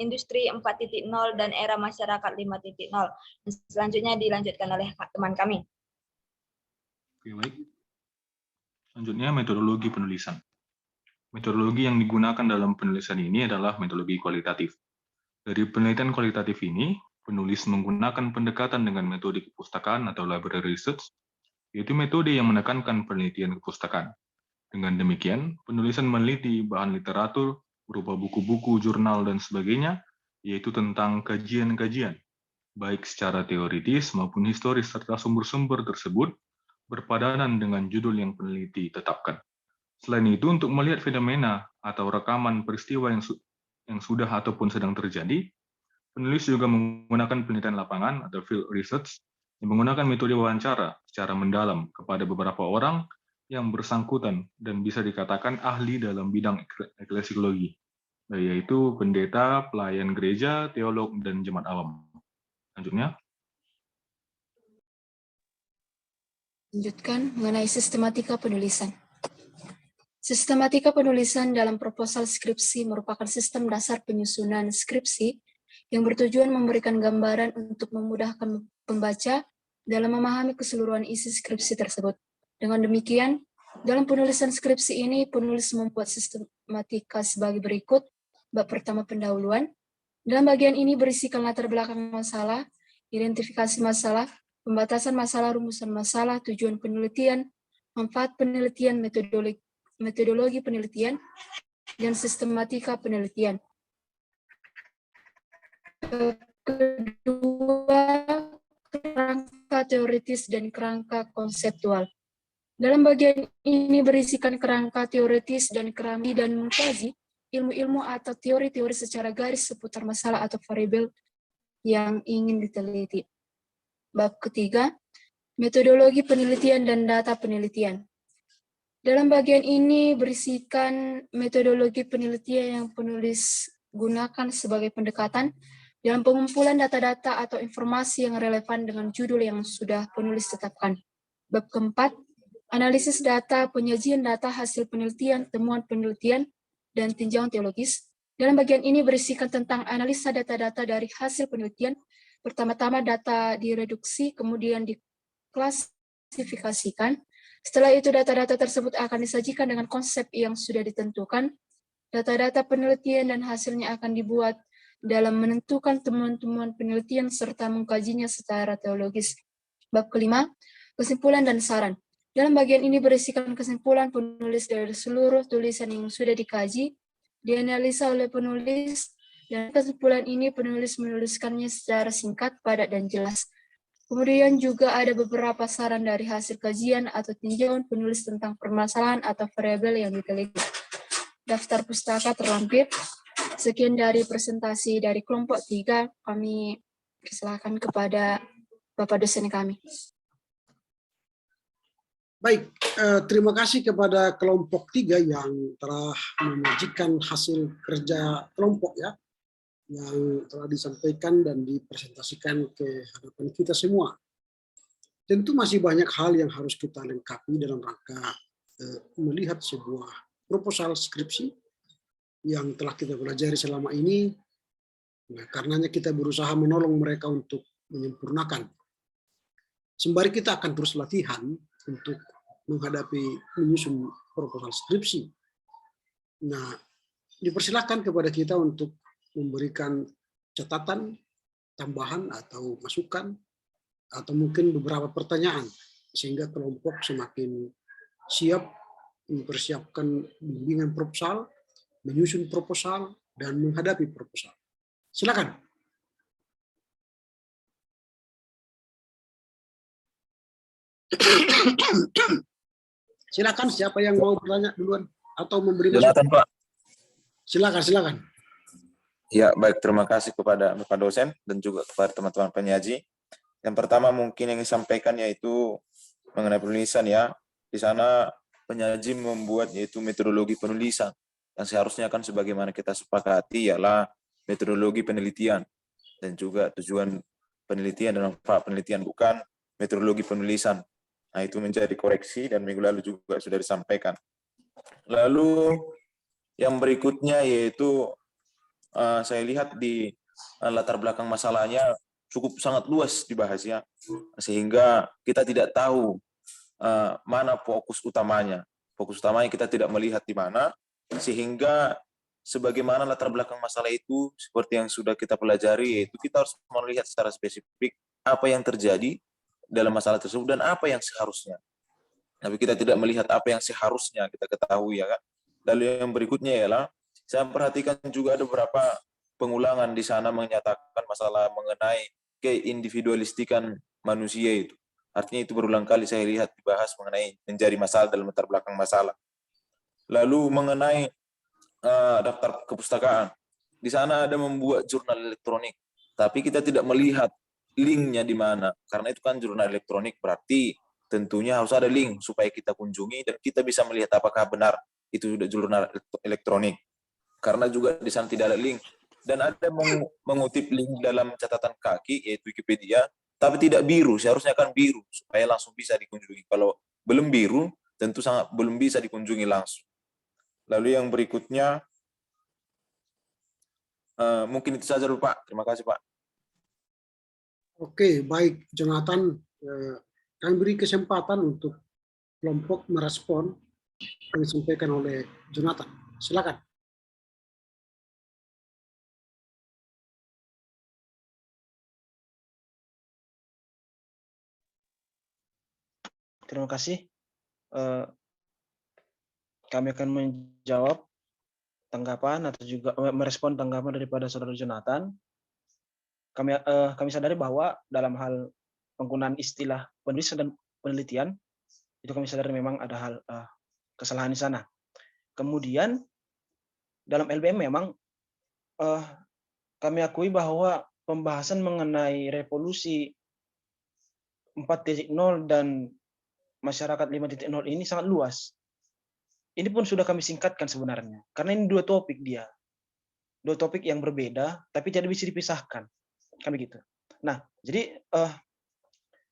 Speaker 11: industri 4.0 dan era masyarakat 5.0. Selanjutnya dilanjutkan oleh teman kami.
Speaker 12: Oke, baik. Selanjutnya metodologi penulisan. Metodologi yang digunakan dalam penulisan ini adalah metodologi kualitatif. Dari penelitian kualitatif ini, penulis menggunakan pendekatan dengan metode kepustakaan atau library research, yaitu metode yang menekankan penelitian kepustakaan. Dengan demikian, penulisan meneliti bahan literatur, berupa buku-buku, jurnal, dan sebagainya, yaitu tentang kajian-kajian, baik secara teoritis maupun historis, serta sumber-sumber tersebut berpadanan dengan judul yang peneliti tetapkan. Selain itu, untuk melihat fenomena atau rekaman peristiwa yang sudah ataupun sedang terjadi, penulis juga menggunakan penelitian lapangan atau field research yang menggunakan metode wawancara secara mendalam kepada beberapa orang yang bersangkutan dan bisa dikatakan ahli dalam bidang eklesiologi, yaitu pendeta, pelayan gereja, teolog, dan jemaat awam. Selanjutnya.
Speaker 13: Lanjutkan mengenai sistematika penulisan. Sistematika penulisan dalam proposal skripsi merupakan sistem dasar penyusunan skripsi yang bertujuan memberikan gambaran untuk memudahkan pembaca dalam memahami keseluruhan isi skripsi tersebut. Dengan demikian, dalam penulisan skripsi ini, penulis membuat sistematika sebagai berikut. Bab pertama, pendahuluan. Dalam bagian ini berisikan latar belakang masalah, identifikasi masalah, pembatasan masalah, rumusan masalah, tujuan penelitian, manfaat penelitian, metodologi penelitian, dan sistematika penelitian. Kedua, kerangka teoritis dan kerangka konseptual. Dalam bagian ini berisikan kerangka teoritis dan kerangka dan mengkaji ilmu-ilmu atau teori-teori secara garis seputar masalah atau variabel yang ingin diteliti. Bab ketiga, metodologi penelitian dan data penelitian. Dalam bagian ini berisikan metodologi penelitian yang penulis gunakan sebagai pendekatan dalam pengumpulan data-data atau informasi yang relevan dengan judul yang sudah penulis tetapkan. Bab keempat, analisis data, penyajian data hasil penelitian, temuan penelitian, dan tinjauan teologis. Dalam bagian ini berisikan tentang analisa data-data dari hasil penelitian. Pertama-tama data direduksi, kemudian diklasifikasikan. Setelah itu data-data tersebut akan disajikan dengan konsep yang sudah ditentukan. Data-data penelitian dan hasilnya akan dibuat dalam menentukan temuan-temuan penelitian serta mengkajinya secara teologis. Bab kelima, kesimpulan dan saran. Dalam bagian ini berisikan kesimpulan penulis dari seluruh tulisan yang sudah dikaji, dianalisa oleh penulis, dan kesimpulan ini penulis menuliskannya secara singkat, padat, dan jelas. Kemudian juga ada beberapa saran dari hasil kajian atau tinjauan penulis tentang permasalahan atau variabel yang diteliti. Daftar pustaka terlampir. Sekian dari presentasi dari kelompok 3. Kami persilakan kepada Bapak dosen kami.
Speaker 1: Baik, terima kasih kepada kelompok 3 yang telah menyajikan hasil kerja kelompok ya, yang telah disampaikan dan dipresentasikan ke hadapan kita semua. Tentu masih banyak hal yang harus kita lengkapi dalam rangka melihat sebuah proposal skripsi yang telah kita pelajari selama ini. Nah, karenanya kita berusaha menolong mereka untuk menyempurnakan. Sembari kita akan terus latihan untuk menghadapi menyusun proposal skripsi. Nah, dipersilakan kepada kita untuk memberikan catatan, tambahan atau masukan, atau mungkin beberapa pertanyaan, sehingga kelompok semakin siap mempersiapkan bimbingan proposal, menyusun proposal, dan menghadapi proposal. Silakan. Silakan, siapa yang mau bertanya duluan atau memberi masukan?
Speaker 14: Silakan, Pak.
Speaker 1: Silakan.
Speaker 2: Ya, baik. Terima kasih kepada Bapak dosen dan juga kepada teman-teman penyaji. Yang pertama mungkin yang disampaikan yaitu mengenai penulisan ya. Di sana penyaji membuat yaitu metodologi penulisan. Yang seharusnya kan sebagaimana kita sepakati ialah metodologi penelitian dan juga tujuan penelitian dan manfaat penelitian, bukan metodologi penulisan. Nah, itu menjadi koreksi dan minggu lalu juga sudah disampaikan. Lalu yang berikutnya yaitu saya lihat di latar belakang masalahnya cukup sangat luas dibahas ya, sehingga kita tidak tahu mana fokus utamanya. Fokus utamanya kita tidak melihat di mana, sehingga sebagaimana latar belakang masalah itu seperti yang sudah kita pelajari, yaitu kita harus melihat secara spesifik apa yang terjadi dalam masalah tersebut dan apa yang seharusnya. Tapi kita tidak melihat apa yang seharusnya kita ketahui ya kan. Lalu yang berikutnya ialah saya perhatikan juga ada beberapa pengulangan di sana menyatakan masalah mengenai keindividualistikan manusia itu. Artinya itu berulang kali saya lihat dibahas mengenai menjadi masalah dalam latar belakang masalah. Lalu mengenai daftar kepustakaan. Di sana ada membuat jurnal elektronik, tapi kita tidak melihat linknya di mana. Karena itu kan jurnal elektronik berarti tentunya harus ada link supaya kita kunjungi dan kita bisa melihat apakah benar itu sudah jurnal elektronik. Karena juga di sana tidak ada link. Dan ada mengutip link dalam catatan kaki, yaitu Wikipedia, tapi tidak biru, seharusnya kan biru, supaya langsung bisa dikunjungi. Kalau belum biru, tentu sangat belum bisa dikunjungi langsung. Lalu yang berikutnya, mungkin itu saja dulu Pak. Terima kasih Pak.
Speaker 1: Oke, baik Jonathan. Kami beri kesempatan untuk kelompok merespon yang disampaikan oleh Jonathan. Silakan.
Speaker 4: Terima kasih. Kami akan menjawab tanggapan atau juga merespon tanggapan daripada Saudara Jonathan. Kami sadari bahwa dalam hal penggunaan istilah penulisan dan penelitian itu kami sadari memang ada hal kesalahan di sana. Kemudian dalam LBM memang kami akui bahwa pembahasan mengenai revolusi 4.0 dan masyarakat 5.0 ini sangat luas. Ini pun sudah kami singkatkan sebenarnya, karena ini dua topik yang berbeda, tapi tidak bisa dipisahkan, kami gitu. Nah, jadi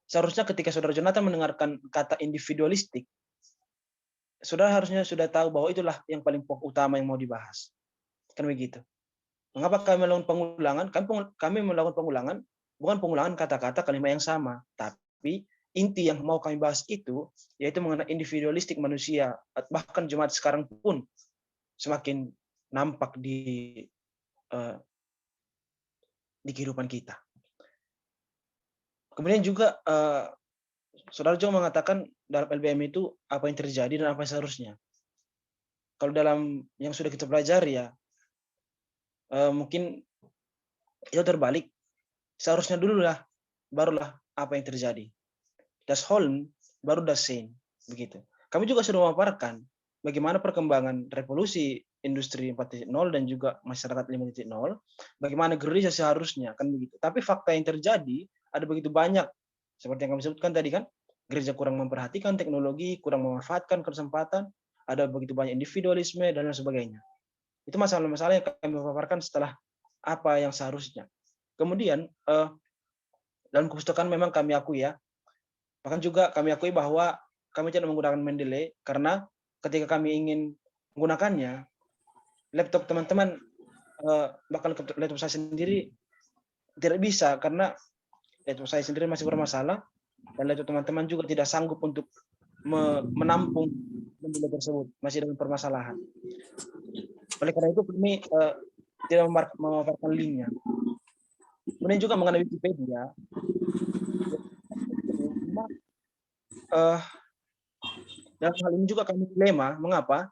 Speaker 4: seharusnya ketika Saudara Jonathan mendengarkan kata individualistik, Saudara harusnya sudah tahu bahwa itulah yang paling pokok utama yang mau dibahas, kan begitu. Mengapa kami melakukan pengulangan? Kami melakukan pengulangan, bukan pengulangan kata-kata kalimat yang sama, tapi inti yang mau kami bahas itu yaitu mengenai individualistik manusia, bahkan jemaat sekarang pun semakin nampak di kehidupan kita. Kemudian juga Saudara Jong mengatakan dalam LBM itu apa yang terjadi dan apa yang seharusnya. Kalau dalam yang sudah kita pelajari ya, mungkin itu terbalik. Seharusnya dulu lah, barulah apa yang terjadi. Das Holm baru das Sein, begitu. Kami juga sudah memaparkan bagaimana perkembangan revolusi industri 4.0 dan juga masyarakat 5.0, bagaimana gereja seharusnya, kan begitu. Tapi fakta yang terjadi ada begitu banyak, seperti yang kami sebutkan tadi kan, gereja kurang memperhatikan teknologi, kurang memanfaatkan kesempatan, ada begitu banyak individualisme dan lain sebagainya. Itu masalah-masalah yang kami paparkan setelah apa yang seharusnya. Kemudian dalam kepustakaan memang kami akui ya, bahkan juga kami akui bahwa kami tidak menggunakan Mendeley karena ketika kami ingin menggunakannya, laptop teman-teman, bahkan laptop saya sendiri tidak bisa karena laptop saya sendiri masih bermasalah dan laptop teman-teman juga tidak sanggup untuk menampung Mendeley tersebut, masih dalam permasalahan. Oleh karena itu kami tidak memaparkan linknya. Kemudian juga mengenai Wikipedia, dalam hal ini juga kami dilema. Mengapa?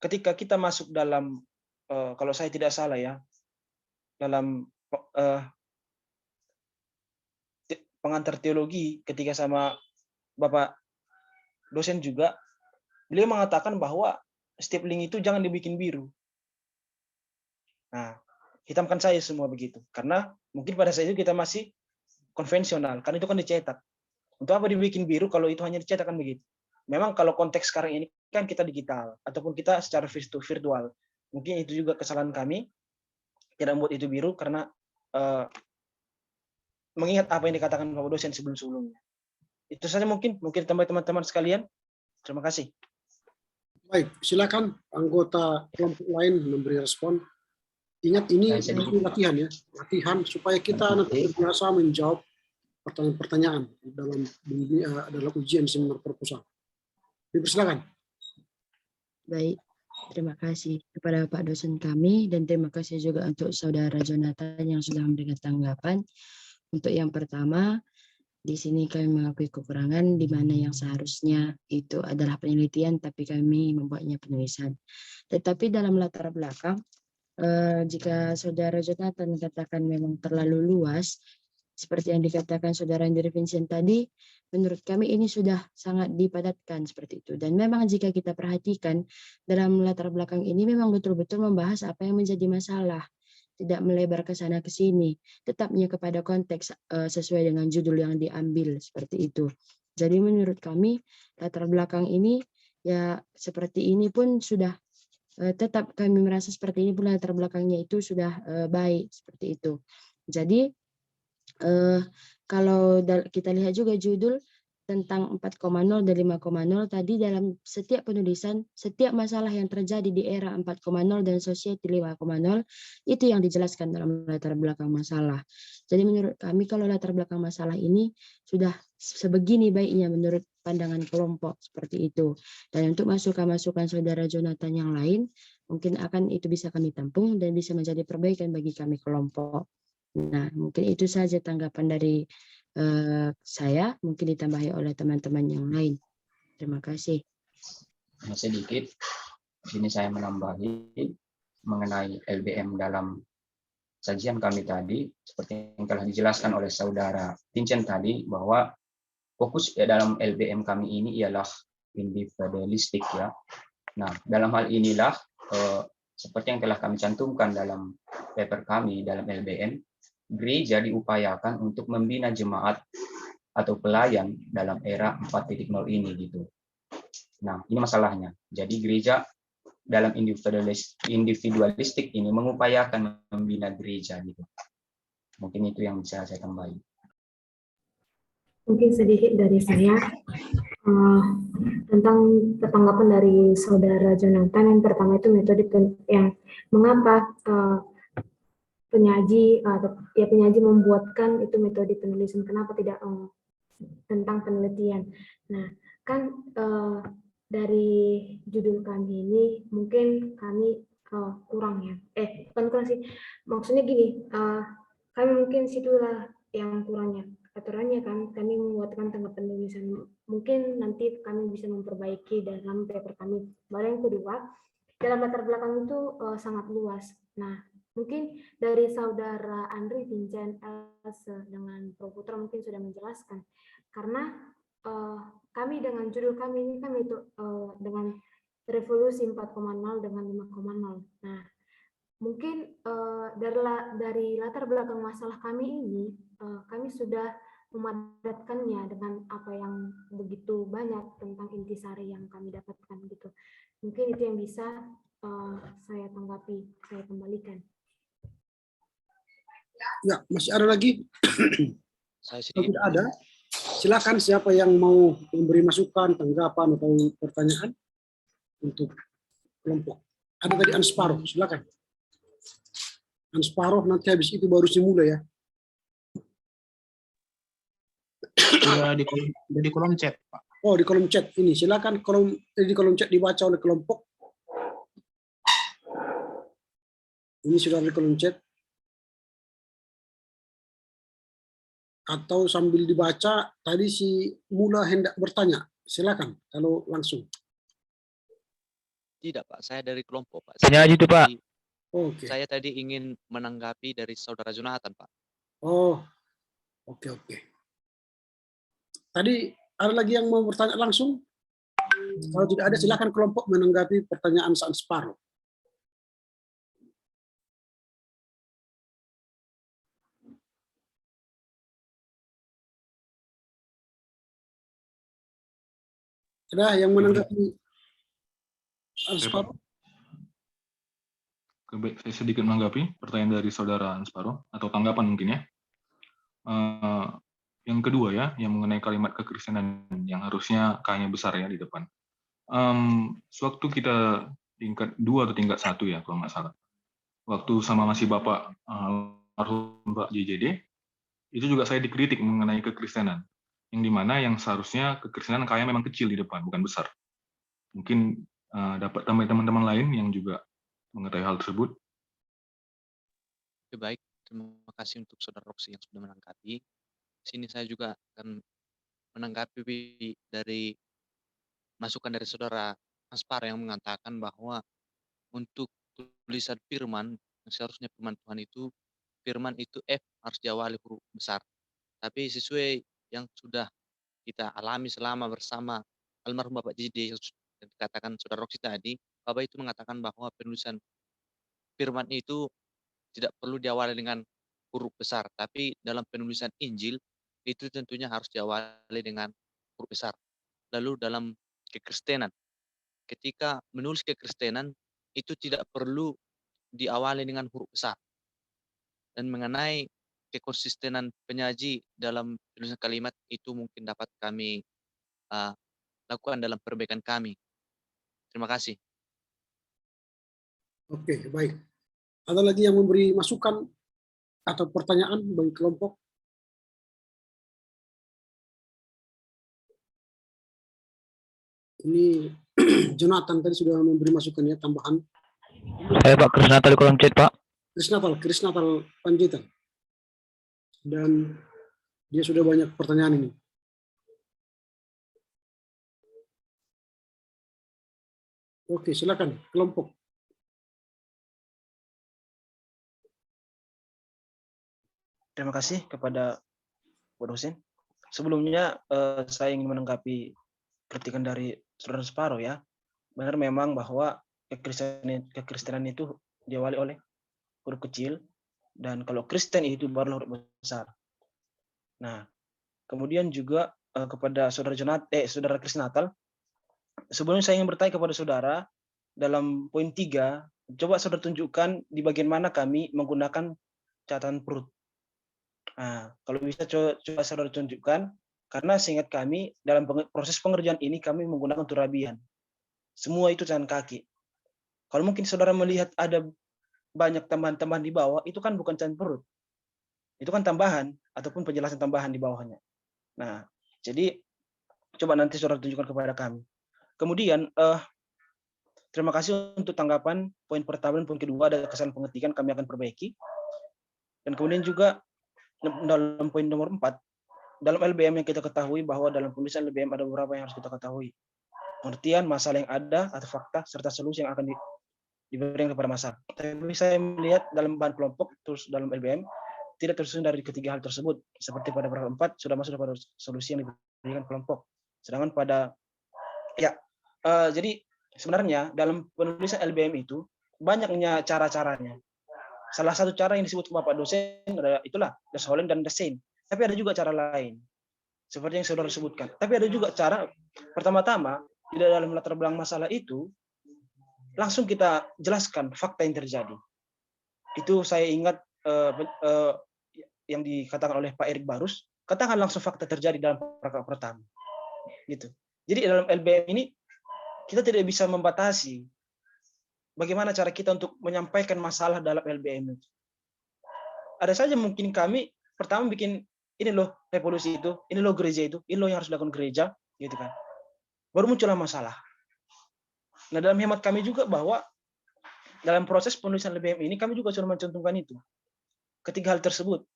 Speaker 4: Ketika kita masuk dalam, kalau saya tidak salah ya, dalam pengantar teologi ketika sama Bapak dosen juga, beliau mengatakan bahwa setiap link itu jangan dibikin biru. Nah, hitamkan saja semua begitu. Karena mungkin pada saat itu kita masih konvensional, kan itu kan dicetak. Untuk apa dibikin biru kalau itu hanya dicetak kan begitu. Memang kalau konteks sekarang ini kan kita digital, ataupun kita secara virtual. Mungkin itu juga kesalahan kami, tidak membuat itu biru karena mengingat apa yang dikatakan Bapak dosen sebelum-sebelumnya. Itu saja mungkin tambah teman-teman sekalian. Terima kasih.
Speaker 1: Baik, silakan anggota kelompok lain memberi respon. Ingat ini latihan ya, latihan supaya kita nanti terbiasa menjawab pertanyaan-pertanyaan dalam ujian seminar proposal. Dipersilakan.
Speaker 7: Baik, terima kasih kepada Pak dosen kami dan terima kasih juga untuk Saudara Jonathan yang sudah memberikan tanggapan. Untuk yang pertama, di sini kami mengakui kekurangan di mana yang seharusnya itu adalah penelitian tapi kami membuatnya penulisan. Tetapi dalam latar belakang, jika Saudara Jonathan katakan memang terlalu luas, seperti yang dikatakan Saudara Andri Vincent tadi, menurut kami ini sudah sangat dipadatkan seperti itu. Dan memang jika kita perhatikan dalam latar belakang ini memang betul-betul membahas apa yang menjadi masalah. Tidak melebar ke sana ke sini, tetapnya kepada konteks sesuai dengan judul yang diambil seperti itu. Jadi menurut kami latar belakang ini ya seperti ini pun sudah tetap kami merasa seperti ini pun latar belakangnya itu sudah baik seperti itu. Jadi kalau kita lihat juga judul tentang 4,0 dan 5,0 tadi dalam setiap penulisan, setiap masalah yang terjadi di era 4,0 dan society 5,0 itu yang dijelaskan dalam latar belakang masalah. Jadi menurut kami kalau latar belakang masalah ini sudah sebegini baiknya menurut pandangan kelompok seperti itu. Dan untuk masukan-masukan Saudara Jonathan yang lain, mungkin akan itu bisa kami tampung dan bisa menjadi perbaikan bagi kami kelompok. Nah, mungkin itu saja tanggapan dari saya, mungkin ditambahi oleh teman-teman yang lain. Terima kasih.
Speaker 5: Sedikit, ini saya menambahi mengenai LBM dalam sajian kami tadi, seperti yang telah dijelaskan oleh Saudara Vincent tadi, bahwa fokus dalam LBM kami ini ialah individualistik ya. Nah, dalam hal inilah seperti yang telah kami cantumkan dalam paper kami dalam LBM, gereja diupayakan untuk membina jemaat atau pelayan dalam era 4.0 ini gitu. Nah, ini masalahnya. Jadi gereja dalam individualistik ini mengupayakan membina gereja gitu. Mungkin itu yang bisa saya tambahin.
Speaker 6: Mungkin sedikit dari saya tentang tanggapan dari Saudara Jonathan. Yang pertama itu metode yang mengapa penyaji membuatkan itu metode penulisan, kenapa tidak tentang penelitian. Nah, kan dari judul kami ini mungkin kami kurang ya. Bukan kurang sih. Maksudnya gini, kami mungkin situlah yang kurangnya. Aturannya kan kami membuatkan tanggapan penulisan. Mungkin nanti kami bisa memperbaiki dalam paper kami. Baru yang kedua, dalam latar belakang itu sangat luas. Nah, mungkin dari Saudara Andri Vincent dengan Prof. Putra mungkin sudah menjelaskan. Karena kami dengan judul kami ini kami itu dengan revolusi 4,0 dengan 5,0. Nah, mungkin dari latar belakang masalah kami ini, kami sudah memadatkannya dengan apa yang begitu banyak tentang intisari yang kami dapatkan gitu. Mungkin itu yang bisa saya tanggapi, saya kembalikan.
Speaker 1: Ya, masih ada lagi?
Speaker 10: Saya
Speaker 1: Kalau tidak ada, silakan siapa yang mau memberi masukan, tanggapan atau pertanyaan untuk kelompok. Ada tadi Ansparo, silakan. Ansparo nanti habis itu baru simula ya.
Speaker 3: Sudah di kolom chat, Pak.
Speaker 1: Oh, di kolom chat ini. Silakan di kolom chat dibaca oleh kelompok. Ini sudah di kolom chat. Atau sambil dibaca, tadi si Mula hendak bertanya. Silakan kalau langsung.
Speaker 10: Tidak, Pak. Saya dari kelompok, Pak.
Speaker 14: Penyaji itu, Pak.
Speaker 1: Oke.
Speaker 10: Saya tadi ingin menanggapi dari Saudara Jonathan, Pak.
Speaker 1: Oh, oke. Tadi ada lagi yang mau bertanya langsung? Kalau tidak ada, silakan kelompok menanggapi pertanyaan Ansparo. Ada yang menanggapi
Speaker 12: Ansparo? Baik, saya sedikit menanggapi pertanyaan dari saudara Ansparo, atau tanggapan mungkin ya. Yang kedua ya, yang mengenai kalimat kekristenan yang harusnya K-nya besar ya di depan. Sewaktu kita tingkat 2 atau tingkat 1 ya kalau nggak salah. Waktu sama masih Bapak almarhum Pak JJD, itu juga saya dikritik mengenai kekristenan. Yang dimana yang seharusnya kekristenan K-nya memang kecil di depan, bukan besar. Mungkin dapat teman-teman lain yang juga mengetahui hal tersebut.
Speaker 10: Oke, baik. Terima kasih untuk Saudara Roksi yang sudah menanggapi. Sini saya juga akan menanggapi dari masukan dari Saudara Aspar yang mengatakan bahwa untuk tulisan firman, seharusnya firman Tuhan itu, firman itu F harus diawali huruf besar. Tapi sesuai yang sudah kita alami selama bersama almarhum Bapak JD yang dikatakan Saudara Roksi tadi, Bapak itu mengatakan bahwa penulisan firman itu tidak perlu diawali dengan huruf besar, tapi dalam penulisan Injil itu tentunya harus diawali dengan huruf besar. Lalu dalam kekristenan, ketika menulis kekristenan itu tidak perlu diawali dengan huruf besar. Dan mengenai kekonsistenan penyaji dalam penulisan kalimat itu mungkin dapat kami lakukan dalam perbaikan kami. Terima kasih.
Speaker 1: Oke, baik. Ada lagi yang memberi masukan atau pertanyaan bagi kelompok? Ini Jonathan tadi sudah memberi masukan ya, tambahan.
Speaker 14: Saya Pak Krisnatal di kolom chat Pak.
Speaker 1: Krisnatal Panjaitan. Dan dia sudah banyak pertanyaan ini. Oke, silakan kelompok.
Speaker 4: Terima kasih kepada Bu dosen. Sebelumnya saya ingin menanggapi kritikan dari Saudara Sparo ya. Benar memang bahwa kekristenan itu diawali oleh huruf kecil, dan kalau Kristen itu baru huruf besar. Nah, kemudian juga kepada Saudara Krisnatal, sebelumnya saya ingin bertanya kepada saudara dalam poin 3, coba saudara tunjukkan di bagian mana kami menggunakan catatan perut. Nah, kalau bisa coba saudara tunjukkan, karena seingat kami dalam proses pengerjaan ini kami menggunakan turabian. Semua itu catatan kaki. Kalau mungkin saudara melihat ada banyak tambahan-tambahan di bawah, itu kan bukan catatan perut. Itu kan tambahan ataupun penjelasan tambahan di bawahnya. Nah, jadi coba nanti saudara tunjukkan kepada kami. Kemudian terima kasih untuk tanggapan poin pertama dan poin kedua, ada kesalahan pengetikan kami akan perbaiki. Dan kemudian juga dalam poin nomor 4, dalam LBM yang kita ketahui bahwa dalam penulisan LBM ada beberapa yang harus kita ketahui. Pengertian masalah yang ada atau fakta serta solusi yang akan diberikan kepada masalah. Tapi saya melihat dalam bahan kelompok terus dalam LBM tidak tersusun dari ketiga hal tersebut. Seperti pada paragraf 4 sudah masuk pada solusi yang diberikan kelompok. Sedangkan pada jadi sebenarnya dalam penulisan LBM itu banyaknya cara-caranya. Salah satu cara yang disebut Bapak dosen adalah itulah the Holland dan the Saint. Tapi ada juga cara lain, seperti yang saudara sebutkan. Tapi ada juga cara, pertama-tama, di dalam latar belakang masalah itu, langsung kita jelaskan fakta yang terjadi. Itu saya ingat yang dikatakan oleh Pak Erik Barus, katakan langsung fakta terjadi dalam paragraf pertama. Gitu. Jadi dalam LBM ini, kita tidak bisa membatasi bagaimana cara kita untuk menyampaikan masalah dalam LBM itu. Ada saja mungkin kami pertama bikin ini loh revolusi itu, ini loh gereja itu, ini loh yang harus dilakukan gereja, gitu kan. Baru muncullah masalah. Nah, dalam hemat kami juga bahwa dalam proses penulisan LBM ini kami juga sudah mencantumkan itu. Ketiga hal tersebut.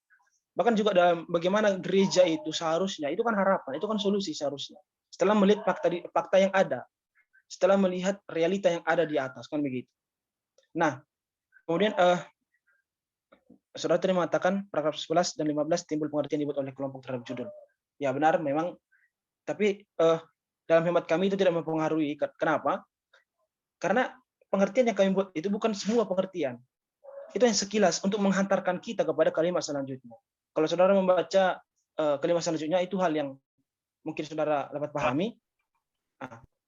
Speaker 4: Bahkan juga dalam bagaimana gereja itu seharusnya, itu kan harapan, itu kan solusi seharusnya. Setelah melihat fakta yang ada, setelah melihat realita yang ada di atas, kan begitu. Nah, kemudian saudara tadi mengatakan paragraf 11 dan 15 timbul pengertian dibuat oleh kelompok terhadap judul. Ya benar memang, tapi dalam hemat kami itu tidak mempengaruhi. Kenapa? Karena pengertian yang kami buat itu bukan semua pengertian. Itu yang sekilas untuk menghantarkan kita kepada kalimat selanjutnya. Kalau saudara membaca kalimat selanjutnya, itu hal yang mungkin saudara dapat pahami.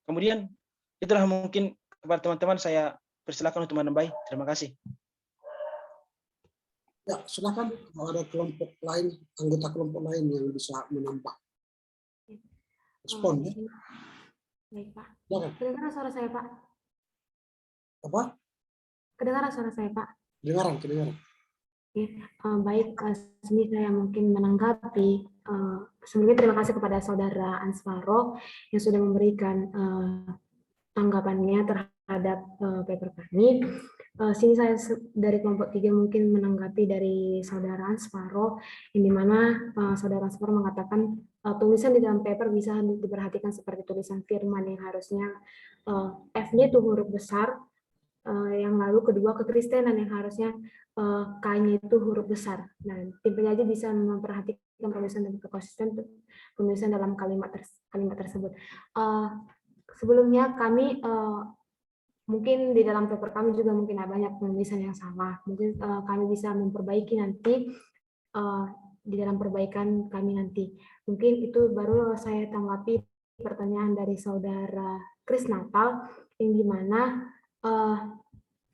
Speaker 4: Kemudian itulah mungkin kepada teman-teman saya persilakan untuk menambahi. Terima kasih.
Speaker 1: Ya, silakan kalau ada kelompok lain, anggota kelompok lain yang bisa menambah respon. Ya.
Speaker 15: Baik, Pak.
Speaker 1: Silakan.
Speaker 15: Kedengaran suara saya, Pak?
Speaker 1: Apa?
Speaker 15: Kedengaran suara saya, Pak?
Speaker 1: Kedengaran.
Speaker 15: Baik, sini saya mungkin menanggapi. Sebelumnya terima kasih kepada Saudara Ansvaro yang sudah memberikan tanggapannya terhadap paper kami. Sini saya dari kelompok 3 mungkin menanggapi dari Saudara Ansvaro, yang dimana Saudara Ansvaro mengatakan tulisan di dalam paper bisa diperhatikan seperti tulisan firman yang harusnya F-nya itu huruf besar, yang lalu kedua kekristenan yang harusnya K-nya itu huruf besar. Nah, tim penyaji bisa memperhatikan penulisan dan kekonsisten penulisan dalam kalimat tersebut. Sebelumnya kami mungkin di dalam paper kami juga mungkin ada banyak penulisan yang salah. Mungkin kami bisa memperbaiki nanti di dalam perbaikan kami nanti. Mungkin itu baru saya tanggapi pertanyaan dari Saudara Kris Natal, yang dimana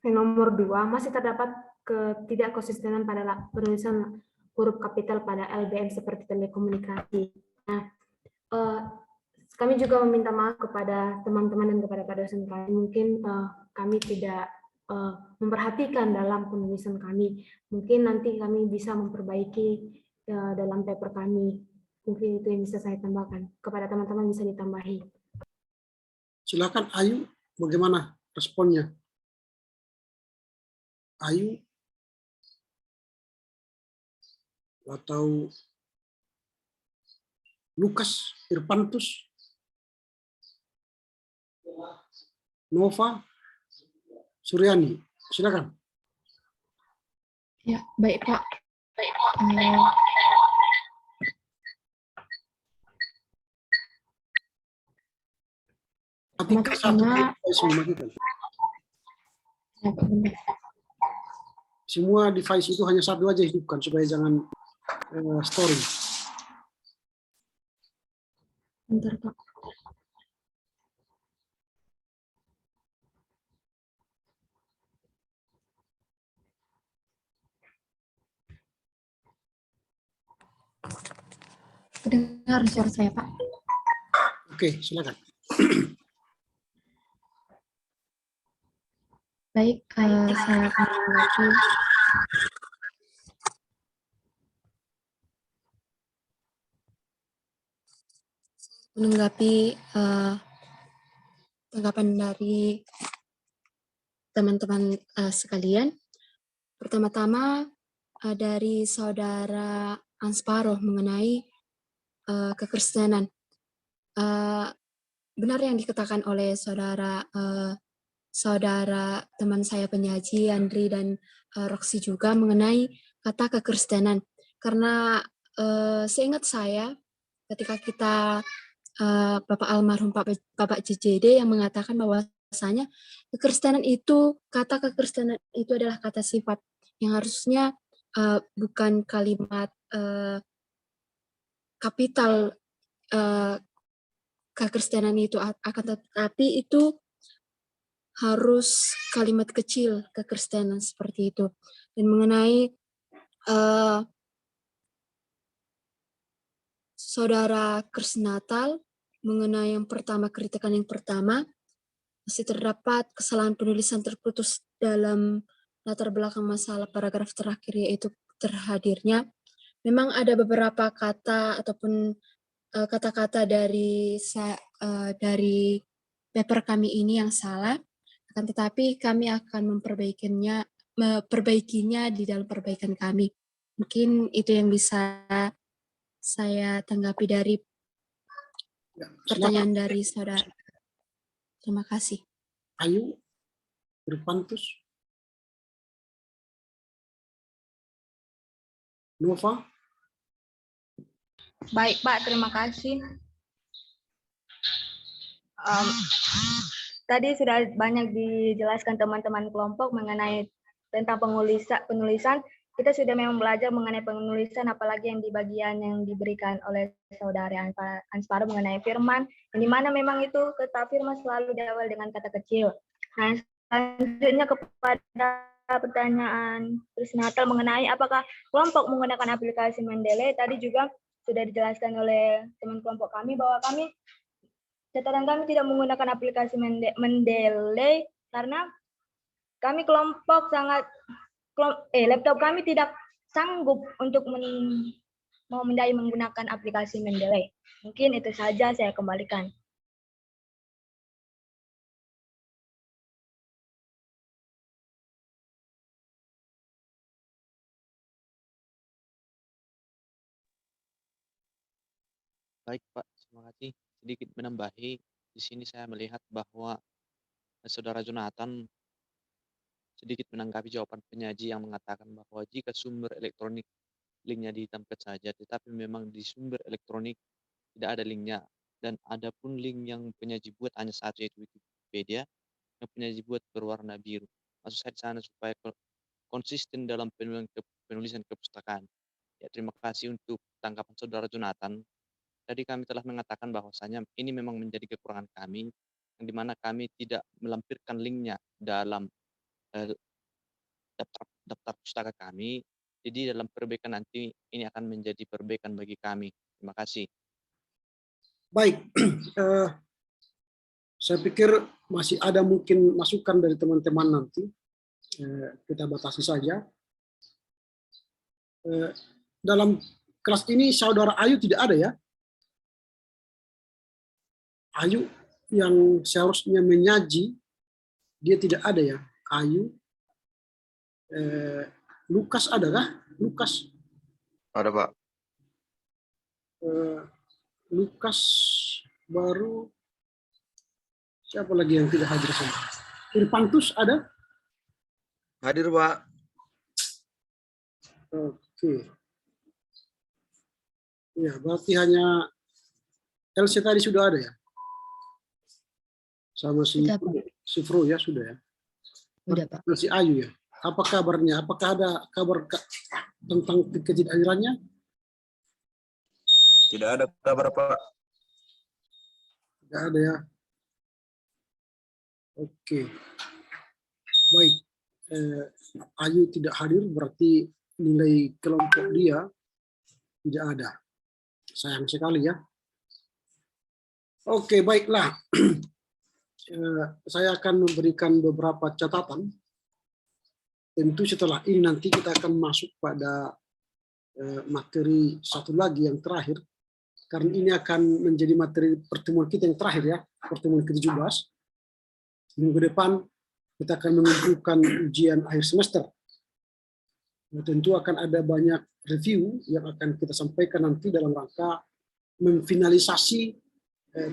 Speaker 15: yang nomor 2 masih terdapat ketidakkonsistenan pada penulisan huruf kapital pada LBM seperti telekomunikasi. Nah, kami juga meminta maaf kepada teman-teman dan kepada para dosen kami. Mungkin kami tidak memperhatikan dalam penulisan kami. Mungkin nanti kami bisa memperbaiki dalam paper kami. Mungkin itu yang bisa saya tambahkan. Kepada teman-teman bisa ditambahi.
Speaker 1: Silakan Ayu, bagaimana responnya? Ayu atau Lukas Irpantus, Nova Suryani, silakan.
Speaker 13: Ya, baik Pak.
Speaker 1: Semua device itu hanya satu aja hidupkan supaya jangan storing.
Speaker 13: Bentar, Pak. Dengar suara saya, Pak.
Speaker 1: Oke, silakan.
Speaker 13: Baik, saya akan menanggapi tanggapan dari teman-teman sekalian. Pertama-tama dari Saudara Ansparoh mengenai kekristenan. Benar yang dikatakan oleh saudara teman saya penyaji Andri dan Roxy juga mengenai kata kekristenan. Karena seingat saya ketika kita Bapak almarhum Bapak JJD yang mengatakan bahwasanya kekristenan itu, kata kekristenan itu adalah kata sifat yang harusnya bukan kalimat kapital kekristenan itu, akan tetapi itu harus kalimat kecil kekristenan seperti itu. Dan mengenai Saudara Kris Natal, mengenai yang pertama, kritikan yang pertama, masih terdapat kesalahan penulisan terputus dalam latar belakang masalah paragraf terakhir, yaitu terhadirnya. Memang ada beberapa kata ataupun kata-kata dari paper kami ini yang salah, akan tetapi kami akan memperbaikinya di dalam perbaikan kami. Mungkin itu yang bisa saya tanggapi dari pertanyaan dari saudara. Terima kasih.
Speaker 1: Ayu Irpantus, Nova.
Speaker 11: Baik Pak, terima kasih. Tadi sudah banyak dijelaskan teman-teman kelompok mengenai tentang penulisan kita sudah memang belajar mengenai penulisan, apalagi yang di bagian yang diberikan oleh saudara Ansparo mengenai firman, yang dimana memang itu kata firman selalu diawali dengan kata kecil. Nah, selanjutnya kepada pertanyaan Krisnatal mengenai apakah kelompok menggunakan aplikasi Mendeley, tadi juga sudah dijelaskan oleh teman kelompok kami bahwa catatan kami tidak menggunakan aplikasi Mendeley karena kami kelompok laptop kami tidak sanggup untuk memindai menggunakan aplikasi Mendeley. Mungkin itu saja, saya kembalikan.
Speaker 10: Baik Pak, terima kasih. Sedikit menambahi, di sini saya melihat bahwa Saudara Jonathan sedikit menanggapi jawaban penyaji yang mengatakan bahwa jika sumber elektronik linknya dihitamkan saja, tetapi memang di sumber elektronik tidak ada linknya. Dan ada pun link yang penyaji buat hanya satu, yaitu Wikipedia, yang penyaji buat berwarna biru. Maksud saya di sana supaya konsisten dalam penulisan kepustakaan. Ya, terima kasih untuk tanggapan Saudara Jonathan. Tadi kami telah mengatakan bahwasanya ini memang menjadi kekurangan kami, yang dimana kami tidak melampirkan linknya dalam daftar pustaka kami. Jadi dalam perbaikan nanti ini akan menjadi perbaikan bagi kami. Terima kasih.
Speaker 1: Baik, saya pikir masih ada mungkin masukan dari teman-teman nanti. Kita batasi saja. Dalam kelas ini Saudara Ayu tidak ada ya? Ayu yang seharusnya menyaji, dia tidak ada ya. Ayu, Lukas ada kah? Lukas?
Speaker 9: Ada Pak.
Speaker 1: Lukas baru, siapa lagi yang tidak hadir sana? Irpantus ada?
Speaker 8: Hadir Pak.
Speaker 1: Oke. Ya, berarti hanya LC tadi sudah ada ya? Sama si Fro ya sudah ya.
Speaker 7: Udah Pak.
Speaker 1: Si Ayu ya. Apa kabarnya? Apakah ada kabar tentang ketidakhadirannya?
Speaker 2: Tidak ada kabar Pak.
Speaker 1: Tidak ada ya. Oke. Baik. Ayu tidak hadir berarti nilai kelompok dia tidak ada. Sayang sekali ya. Oke, baiklah. Saya akan memberikan beberapa catatan. Tentu setelah ini nanti kita akan masuk pada materi satu lagi yang terakhir. Karena ini akan menjadi materi pertemuan kita yang terakhir ya, pertemuan ke-17. Minggu depan kita akan mengumpulkan ujian akhir semester. Tentu akan ada banyak review yang akan kita sampaikan nanti dalam rangka memfinalisasi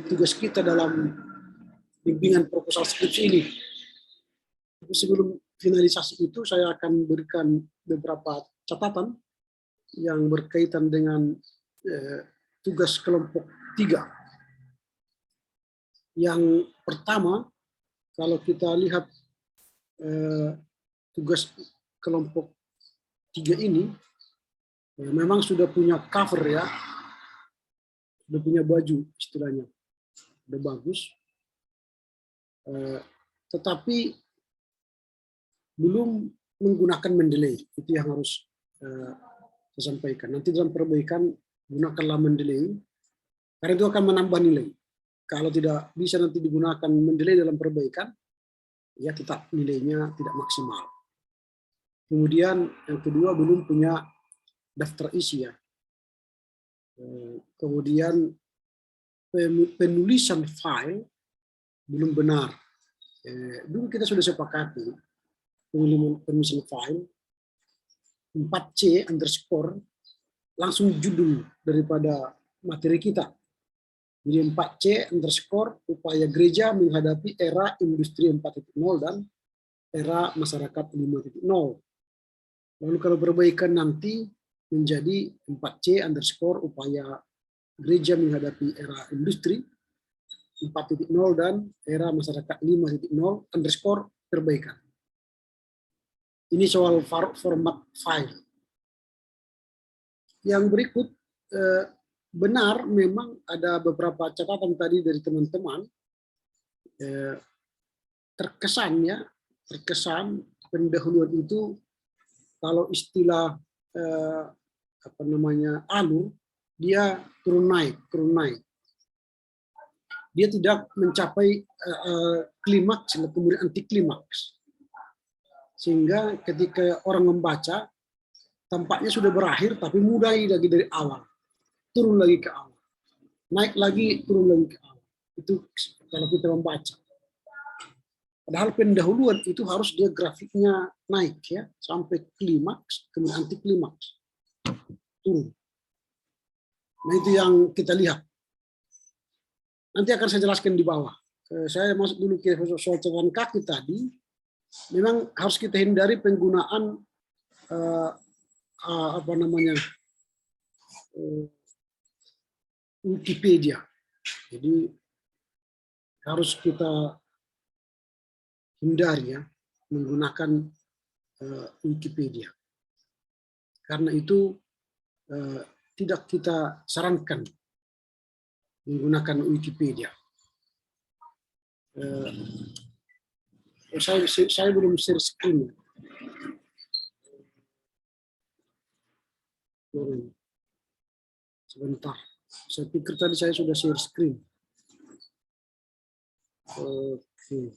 Speaker 1: tugas kita dalam bimbingan proposal skripsi ini. Sebelum finalisasi itu, saya akan berikan beberapa catatan yang berkaitan dengan tugas kelompok 3. Yang pertama, kalau kita lihat tugas kelompok 3 ini, memang sudah punya cover ya, sudah punya baju istilahnya, sudah bagus. Tetapi belum menggunakan Mendeley, itu yang harus saya sampaikan. Nanti dalam perbaikan gunakanlah Mendeley, karena itu akan menambah nilai. Kalau tidak bisa nanti digunakan Mendeley dalam perbaikan, ya tetap nilainya tidak maksimal. Kemudian yang kedua, belum punya daftar isi ya. Kemudian penulisan file belum benar. Dulu kita sudah sepakati penulisan file 4C underscore langsung judul daripada materi kita. Jadi 4C underscore upaya gereja menghadapi era industri 4.0 dan era masyarakat 5.0. Lalu kalau perbaikan nanti menjadi 4C underscore upaya gereja menghadapi era industri 4.0 dan era masyarakat 5.0 underscore perbaikan. Ini soal format file. yang berikut, benar memang ada beberapa catatan tadi dari teman-teman, terkesan pendahuluan itu kalau istilah alur, dia turun naik. Dia tidak mencapai klimaks, kemudian anti klimaks. Sehingga ketika orang membaca, tampaknya sudah berakhir, tapi mulai lagi dari awal. Turun lagi ke awal. Naik lagi, turun lagi ke awal. Itu kalau kita membaca. Padahal pendahuluan itu harus dia grafiknya naik ya, sampai klimaks, kemudian anti klimaks. Turun. Nah itu yang kita lihat. Nanti akan saya jelaskan di bawah. Saya masuk dulu ke soal catatan kaki tadi. Memang harus kita hindari penggunaan Wikipedia. Jadi harus kita hindari ya menggunakan Wikipedia. Karena itu tidak kita sarankan menggunakan Wikipedia. Saya belum share screen. Sebentar. Saya pikir tadi saya sudah share screen. Oke.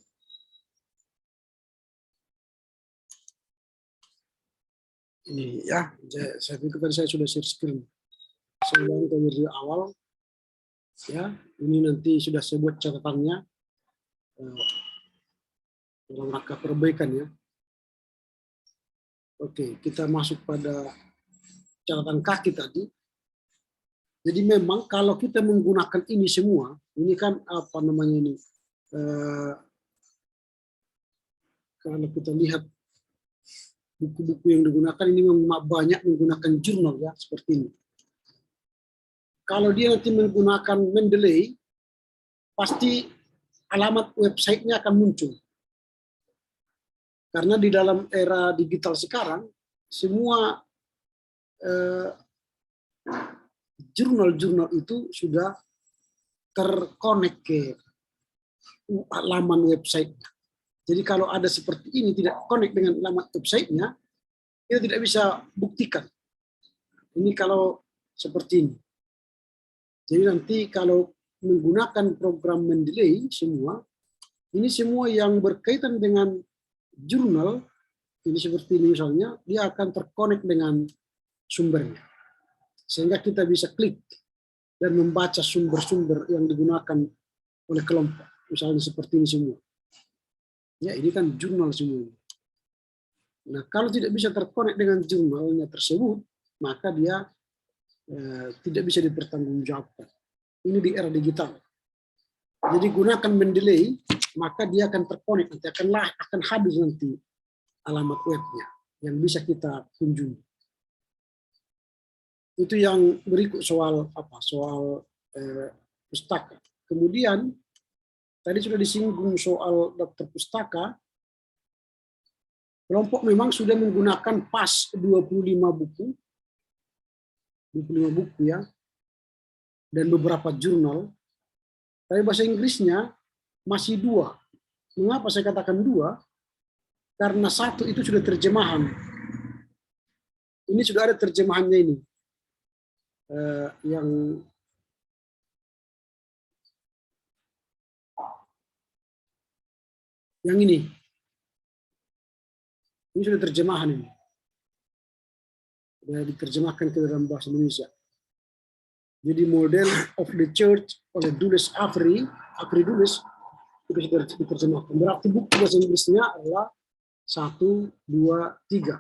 Speaker 1: Ini ya, saya pikir tadi saya sudah share screen. Saya ulangi dari awal. Ya, ini nanti sudah saya buat catatannya dalam rangka perbaikan ya. Oke, kita masuk pada catatan kaki tadi. Jadi memang kalau kita menggunakan ini semua, ini kan kalau kita lihat buku-buku yang digunakan ini memang banyak menggunakan jurnal ya seperti ini. Kalau dia nanti menggunakan Mendeley, pasti alamat websitenya akan muncul. Karena di dalam era digital sekarang, semua jurnal-jurnal itu sudah terkonek ke laman websitenya. Jadi kalau ada seperti ini tidak connect dengan alamat websitenya, kita tidak bisa buktikan. Ini kalau seperti ini. Jadi nanti kalau menggunakan program Mendeley ini semua yang berkaitan dengan jurnal, ini seperti ini misalnya, dia akan terkonek dengan sumbernya. Sehingga kita bisa klik dan membaca sumber-sumber yang digunakan oleh kelompok. Misalnya seperti ini semua. Ya, ini kan jurnal semua. Nah, kalau tidak bisa terkonek dengan jurnalnya tersebut, maka dia tidak bisa dipertanggungjawabkan. Ini di era digital. Jadi gunakan Mendeley, maka dia akan terkonek, nanti akan habis nanti alamat webnya yang bisa kita kunjungi. Itu yang berikut soal pustaka. Kemudian tadi sudah disinggung soal daftar pustaka. Kelompok memang sudah menggunakan pas 25 buku ya, dan beberapa jurnal. Tapi bahasa Inggrisnya masih 2. Mengapa saya katakan 2? Karena 1 itu sudah terjemahan. Ini sudah ada terjemahannya ini. Yang ini sudah terjemahan ini. Sudah diterjemahkan ke dalam bahasa Indonesia. Jadi model of the church oleh Dulles Avery Dulles itu sudah diterjemahkan. Berarti buku bahasa Inggrisnya adalah 1, 2, 3.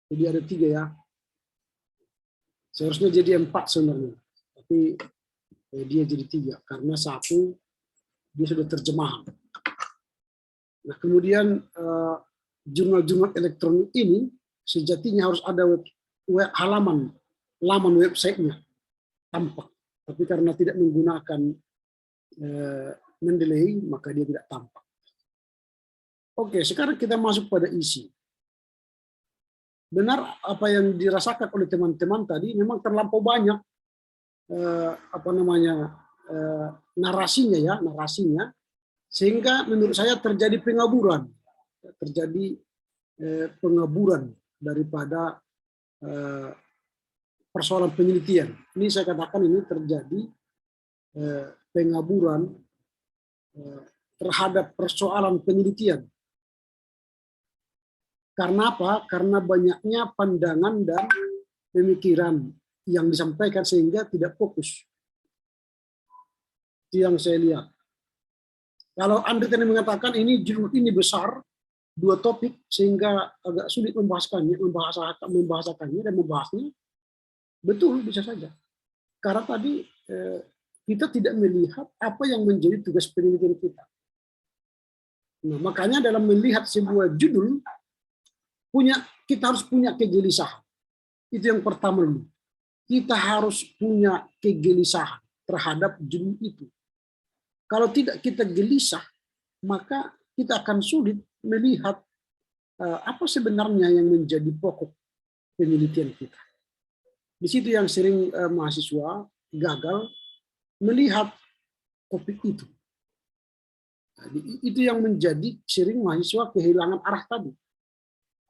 Speaker 1: Jadi ada 3 ya. Seharusnya jadi 4 sebenarnya. Tapi dia jadi 3 karena 1 dia sudah terjemahan. Nah, kemudian jurnal-jurnal elektronik ini sejatinya harus ada laman websitenya tampak. Tapi karena tidak menggunakan Mendeley, maka dia tidak tampak. Oke, sekarang kita masuk pada isi. benar apa yang dirasakan oleh teman-teman tadi, memang terlampau banyak narasinya, sehingga menurut saya terjadi pengaburan daripada persoalan penelitian. Ini saya katakan ini terjadi pengaburan terhadap persoalan penelitian. Karena apa? Karena banyaknya pandangan dan pemikiran yang disampaikan sehingga tidak fokus. Itu yang saya lihat. Kalau Andre tadi mengatakan ini judul ini besar, 2 topik, sehingga agak sulit membahasakannya dan membahasnya, betul, bisa saja. Karena tadi kita tidak melihat apa yang menjadi tugas penelitian kita. Nah, makanya dalam melihat sebuah judul, kita harus punya kegelisahan. Itu yang pertama dulu. Kita harus punya kegelisahan terhadap judul itu. Kalau tidak kita gelisah, maka kita akan sulit melihat apa sebenarnya yang menjadi pokok penelitian kita. Di situ yang sering mahasiswa gagal melihat topik itu. Itu yang menjadi sering mahasiswa kehilangan arah tadi.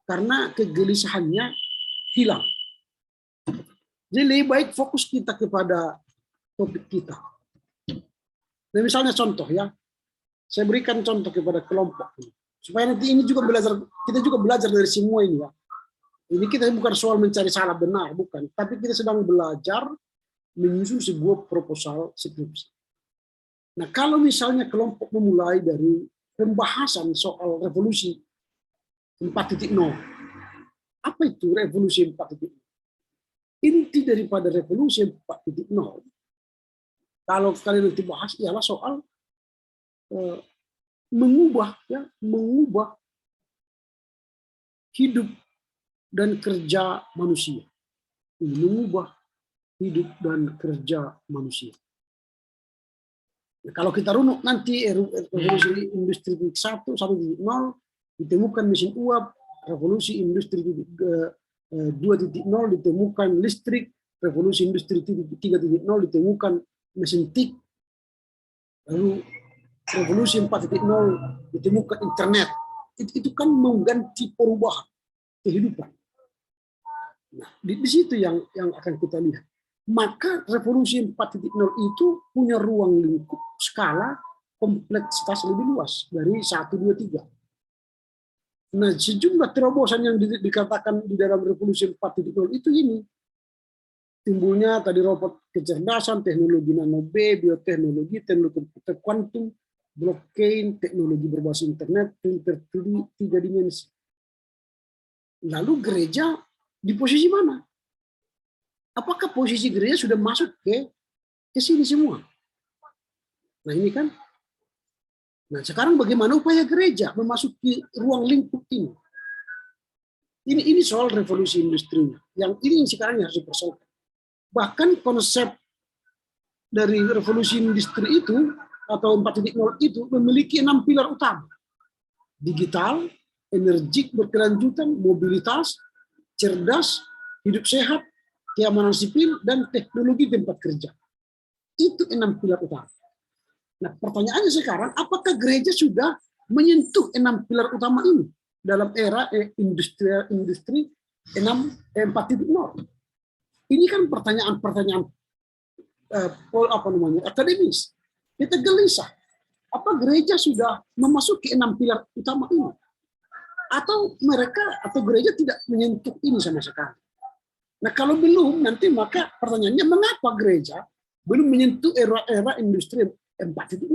Speaker 1: Karena kegelisahannya hilang. Jadi lebih baik fokus kita kepada topik kita. Nah, misalnya contoh ya, saya berikan contoh kepada kelompok ini. Supaya nanti ini juga kita juga belajar dari semua ini ya. Ini kita bukan soal mencari salah benar, bukan. Tapi kita sedang belajar menyusun sebuah proposal skripsi. Nah, kalau misalnya kelompok memulai dari pembahasan soal revolusi 4.0. Apa itu revolusi 4.0? Inti daripada revolusi 4.0, kalau kalian nanti bahas, ialah soal mengubah hidup dan kerja manusia. Mengubah hidup dan kerja manusia. Nah, kalau kita runut nanti revolusi industri 1.0 ditemukan mesin uap, revolusi industri 2.0 ditemukan listrik, revolusi industri 3.0 ditemukan mesin tik, lalu revolusi 4.0 ditemukan internet. Itu kan mengganti perubahan kehidupan. Nah, di situ yang akan kita lihat. Maka revolusi 4.0 itu punya ruang lingkup skala kompleksitas lebih luas dari 1, 2, 3. Nah, sejumlah terobosan yang dikatakan di dalam revolusi 4.0 itu ini. Timbulnya tadi robot kecerdasan, teknologi nano B, bioteknologi, teknologi komputer kuantum, blockchain, teknologi berbasis internet, printer 3 dimensi. Lalu gereja di posisi mana? Apakah posisi gereja sudah masuk ke sini semua? Nah, ini kan. Nah, sekarang bagaimana upaya gereja memasuki ruang lingkup ini? Ini soal revolusi industrinya. Yang ini sekarang harus dipersoalkan. Bahkan konsep dari revolusi industri itu atau 4.0 itu memiliki 6 pilar utama. Digital, energik berkelanjutan, mobilitas, cerdas, hidup sehat, keamanan sipil, dan teknologi tempat kerja. Itu 6 pilar utama. Nah, pertanyaannya sekarang, apakah gereja sudah menyentuh 6 pilar utama ini dalam era industri 4.0? Ini kan pertanyaan-pertanyaan akademis. Kita gelisah. Apa gereja sudah memasuki 6 pilar utama ini? Atau gereja tidak menyentuh ini sama sekali? Nah, kalau belum, nanti maka pertanyaannya, mengapa gereja belum menyentuh era industri 4.0?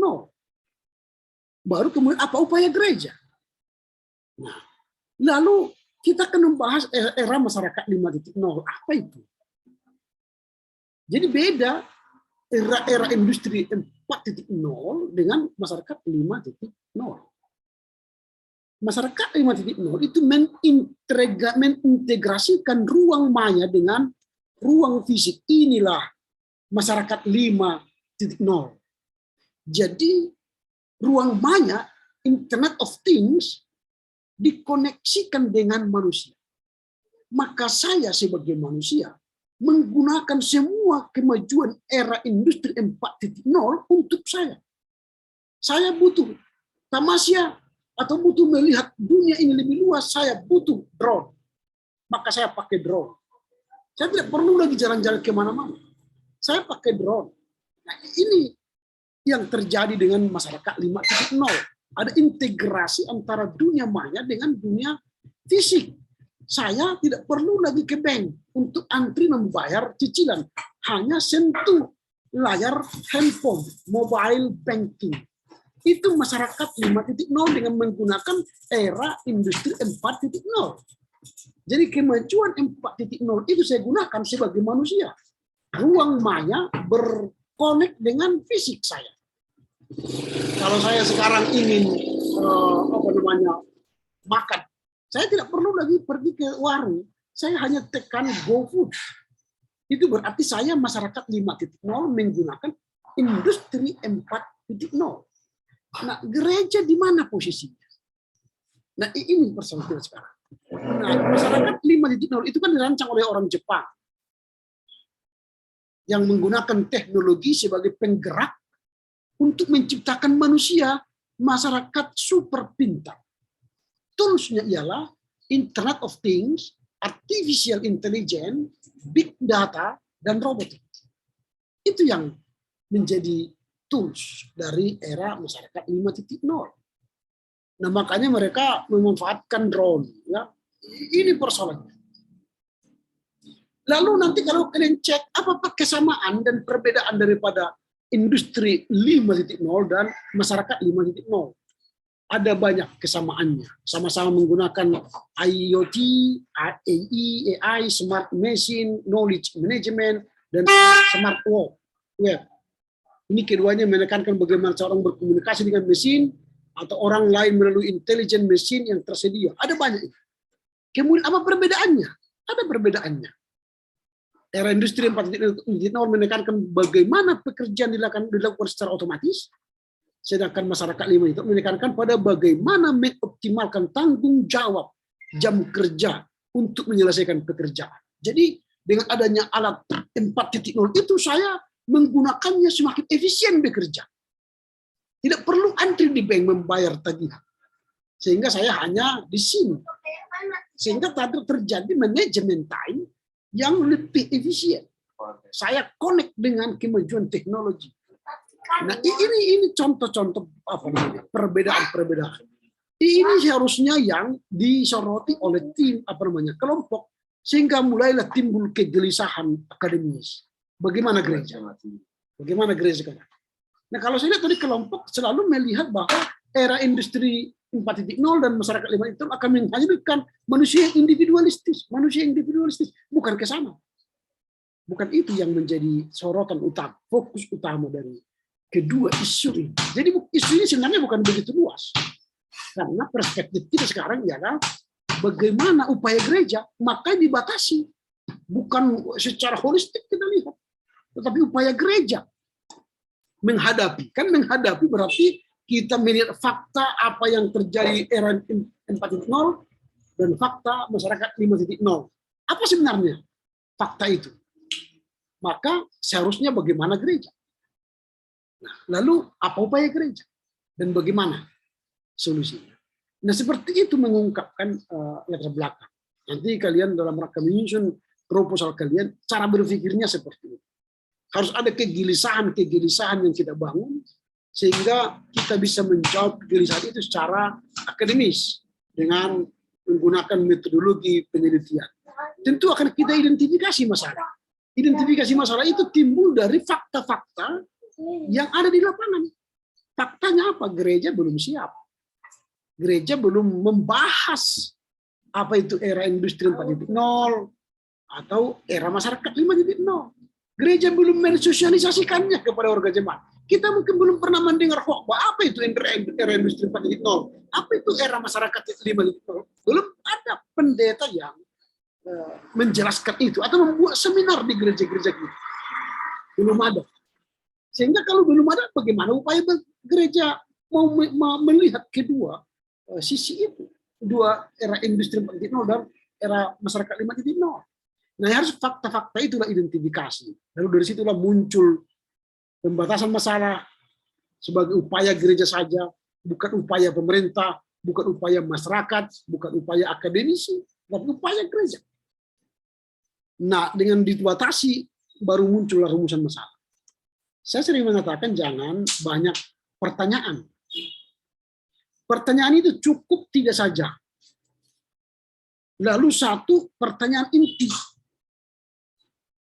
Speaker 1: Baru kemudian apa upaya gereja? Nah, lalu kita akan membahas era masyarakat 5.0. Apa itu? Jadi beda era industri 4.0 dengan masyarakat 5.0. Masyarakat 5.0 itu mengintegrasikan ruang maya dengan ruang fisik. Inilah masyarakat 5.0. Jadi ruang maya, Internet of Things, dikoneksikan dengan manusia. maka saya sebagai manusia menggunakan semua kemajuan era industri 4.0 untuk saya. Saya butuh tamasya atau butuh melihat dunia ini lebih luas, saya butuh drone. Maka saya pakai drone. Saya tidak perlu lagi jalan-jalan kemana-mana. Saya pakai drone. Nah, ini yang terjadi dengan masyarakat 5.0. Ada integrasi antara dunia maya dengan dunia fisik. Saya tidak perlu lagi ke bank untuk antri membayar cicilan. Hanya sentuh layar handphone, mobile banking. Itu masyarakat 5.0 dengan menggunakan era industri 4.0. Jadi kemajuan 4.0 itu saya gunakan sebagai manusia. Ruang maya berkonek dengan fisik saya. Kalau saya sekarang ingin makan, saya tidak perlu lagi pergi ke warung. Saya hanya tekan GoFood. Itu berarti saya masyarakat 5.0 menggunakan industri 4.0. Nah, gereja di mana posisinya? Nah, ini persoalan kita sekarang. Nah, masyarakat 5.0 itu kan dirancang oleh orang Jepang yang menggunakan teknologi sebagai penggerak untuk menciptakan manusia, masyarakat super pintar. Toolsnya ialah Internet of Things, Artificial Intelligence, Big Data, dan robotik. Itu yang menjadi tools dari era masyarakat 5.0. Nah, makanya mereka memanfaatkan drone. Ya. Ini persoalannya. Lalu nanti kalau kalian cek apa kesamaan dan perbedaan daripada industri 5.0 dan masyarakat 5.0. Ada banyak kesamaannya. Sama-sama menggunakan IoT, AI, smart machine, knowledge management, dan smart web. Ini keduanya menekankan bagaimana seorang berkomunikasi dengan mesin atau orang lain melalui intelligent machine yang tersedia. Ada banyak. Kemudian apa perbedaannya? Ada perbedaannya. Era industri 4.0 menekankan bagaimana pekerjaan dilakukan secara otomatis, sedangkan masyarakat 5 itu menekankan pada bagaimana mengoptimalkan tanggung jawab jam kerja untuk menyelesaikan pekerjaan. Jadi dengan adanya alat 4.0 itu saya menggunakannya semakin efisien bekerja. Tidak perlu antri di bank membayar tagihan. Sehingga saya hanya di sini. Sehingga terjadi manajemen time yang lebih efisien. Saya connect dengan kemajuan teknologi. Nah, ini contoh-contoh perbedaan-perbedaan. Ini seharusnya yang disoroti oleh tim kelompok, sehingga mulailah timbul kegelisahan akademis. Bagaimana gereja? Bagaimana gereja sekarang? Nah, kalau saya lihat tadi kelompok selalu melihat bahwa era industri 4.0 dan masyarakat 5 itu akan menghasilkan manusia yang individualistis, bukan ke sana. Bukan itu yang menjadi sorotan utama, fokus utama dari kedua isu ini. Jadi isu ini sebenarnya bukan begitu luas. Karena perspektif kita sekarang ialah bagaimana upaya gereja, maka dibatasi. Bukan secara holistik kita lihat, tetapi upaya gereja menghadapi. Kan menghadapi berarti kita melihat fakta apa yang terjadi era 4.0 dan fakta masyarakat 5.0. Apa sebenarnya fakta itu? Maka seharusnya bagaimana gereja? Nah, lalu apa upaya gereja? Dan bagaimana solusinya? Nah, seperti itu mengungkapkan latar belakang. Nanti kalian dalam rangka menyusun proposal kalian, cara berpikirnya seperti itu. Harus ada kegelisahan yang kita bangun, sehingga kita bisa menjawab kegelisahan itu secara akademis dengan menggunakan metodologi penelitian. Tentu akan kita identifikasi masalah. Identifikasi masalah itu timbul dari fakta-fakta yang ada di lapangan. Faktanya apa? Gereja belum siap. Gereja belum membahas apa itu era industri 4.0 atau era masyarakat 5.0. Gereja belum mensosialisasikannya kepada warga jemaat. Kita mungkin belum pernah mendengar khotbah apa itu era industri 4.0, apa itu era masyarakat 5.0. Belum ada pendeta yang menjelaskan itu atau membuat seminar di gereja-gereja kita. Belum ada. Sehingga kalau belum ada, bagaimana upaya gereja mau melihat kedua sisi itu, dua era industri 4.0 dan era masyarakat 5.0. Nah, harus fakta-fakta itulah identifikasi. Lalu dari situlah muncul pembatasan masalah sebagai upaya gereja saja, bukan upaya pemerintah, bukan upaya masyarakat, bukan upaya akademisi, tapi upaya gereja. Nah, dengan dibatasi baru muncullah rumusan masalah. Saya sering mengatakan jangan banyak pertanyaan. Pertanyaan itu cukup tidak saja. Lalu satu pertanyaan inti.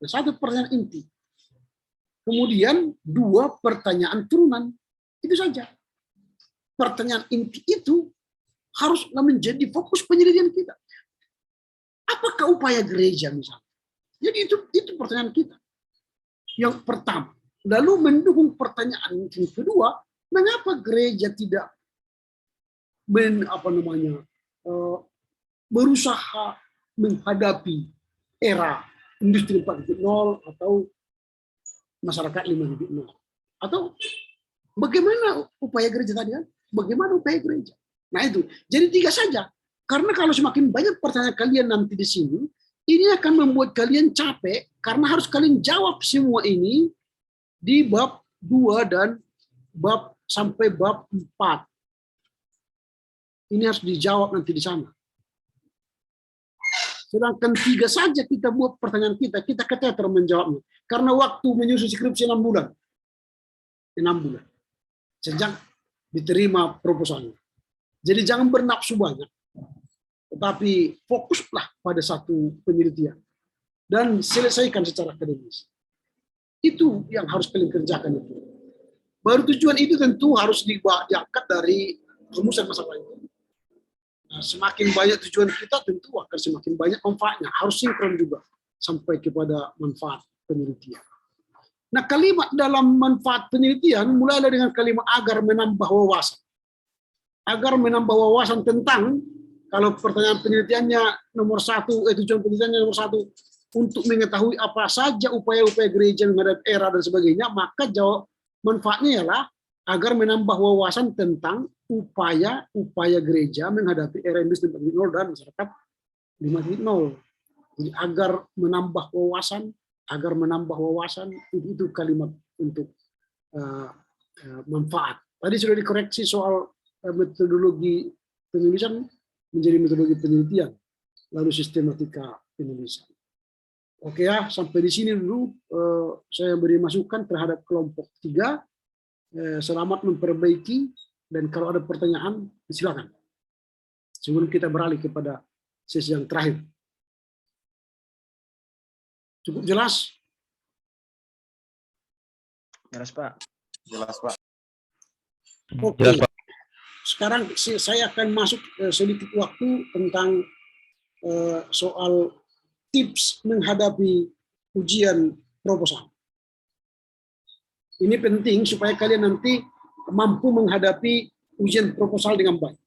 Speaker 1: Satu pertanyaan inti. Kemudian 2 pertanyaan turunan. Itu saja. Pertanyaan inti itu haruslah menjadi fokus penyelidikan kita. Apakah upaya gereja misalnya? Jadi itu pertanyaan kita. Yang pertama. Lalu mendukung pertanyaan yang kedua, mengapa gereja tidak berusaha menghadapi era industri 4.0 atau masyarakat 5.0? Atau bagaimana upaya gereja tadi kan? Bagaimana upaya gereja? Nah itu, jadi 3 saja. Karena kalau semakin banyak pertanyaan kalian nanti di sini, ini akan membuat kalian capek karena harus kalian jawab semua ini di bab 2 dan bab sampai bab 4. Ini harus dijawab nanti di sana. Sedangkan 3 saja kita buat pertanyaan kita keteter menjawabnya. Karena waktu menyusun skripsi 6 bulan. 6 bulan. Sejak diterima proposalnya. Jadi jangan bernafsu banyak. Tetapi fokuslah pada satu penelitian. Dan selesaikan secara akademis. Itu yang harus kalian kerjakan itu. Baru tujuan itu tentu harus diangkat dari rumusan masalah itu. Nah, semakin banyak tujuan kita tentu akan semakin banyak manfaatnya. Harus sinkron juga sampai kepada manfaat penelitian. Nah, kalimat dalam manfaat penelitian mulailah dengan kalimat agar menambah wawasan. Agar menambah wawasan tentang, kalau pertanyaan penelitiannya nomor 1, tujuan penelitiannya nomor 1, untuk mengetahui apa saja upaya-upaya gereja menghadapi era dan sebagainya, maka jawab manfaatnya ialah agar menambah wawasan tentang upaya-upaya gereja menghadapi era industri 4.0 dan masyarakat 5.0. Jadi agar menambah wawasan, itu kalimat untuk manfaat. Tadi sudah dikoreksi soal metodologi penulisan menjadi metodologi penelitian, lalu sistematika penulisan. Oke ya, sampai di sini dulu saya beri masukan terhadap kelompok 3. Selamat memperbaiki, dan kalau ada pertanyaan, silakan. Sebelum kita beralih kepada sesi yang terakhir. Cukup jelas?
Speaker 4: Jelas, Pak.
Speaker 2: Jelas, Pak.
Speaker 1: Oke.
Speaker 14: Jelas, Pak.
Speaker 1: Sekarang saya akan masuk sedikit waktu tentang soal tips menghadapi ujian proposal. Ini penting supaya kalian nanti mampu menghadapi ujian proposal dengan baik.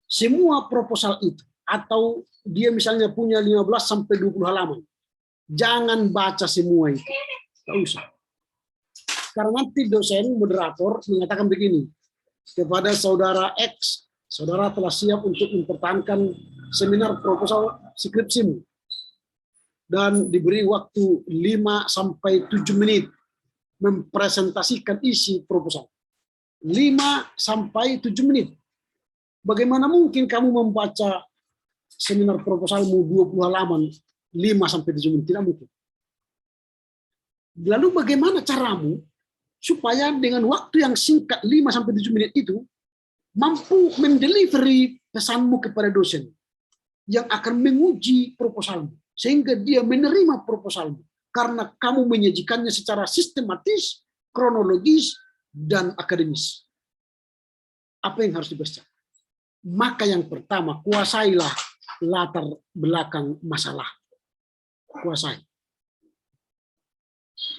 Speaker 1: Semua proposal itu, atau dia misalnya punya 15 sampai 20 halaman, jangan baca semua itu. Tidak usah. Karena nanti dosen moderator mengatakan begini, kepada saudara X, saudara telah siap untuk mempertahankan seminar proposal skripsimu dan diberi waktu 5 sampai 7 menit mempresentasikan isi proposal. 5 sampai 7 menit. Bagaimana mungkin kamu membaca seminar proposalmu 20 halaman 5 sampai 7 menit? Tidak mungkin. Lalu bagaimana caramu supaya dengan waktu yang singkat 5 sampai 7 menit itu mampu mendelivery pesanmu kepada dosen yang akan menguji proposalmu sehingga dia menerima proposalmu karena kamu menyajikannya secara sistematis, kronologis, dan akademis. Apa yang harus dipersiapkan? Maka yang pertama, kuasailah latar belakang masalah. Kuasai.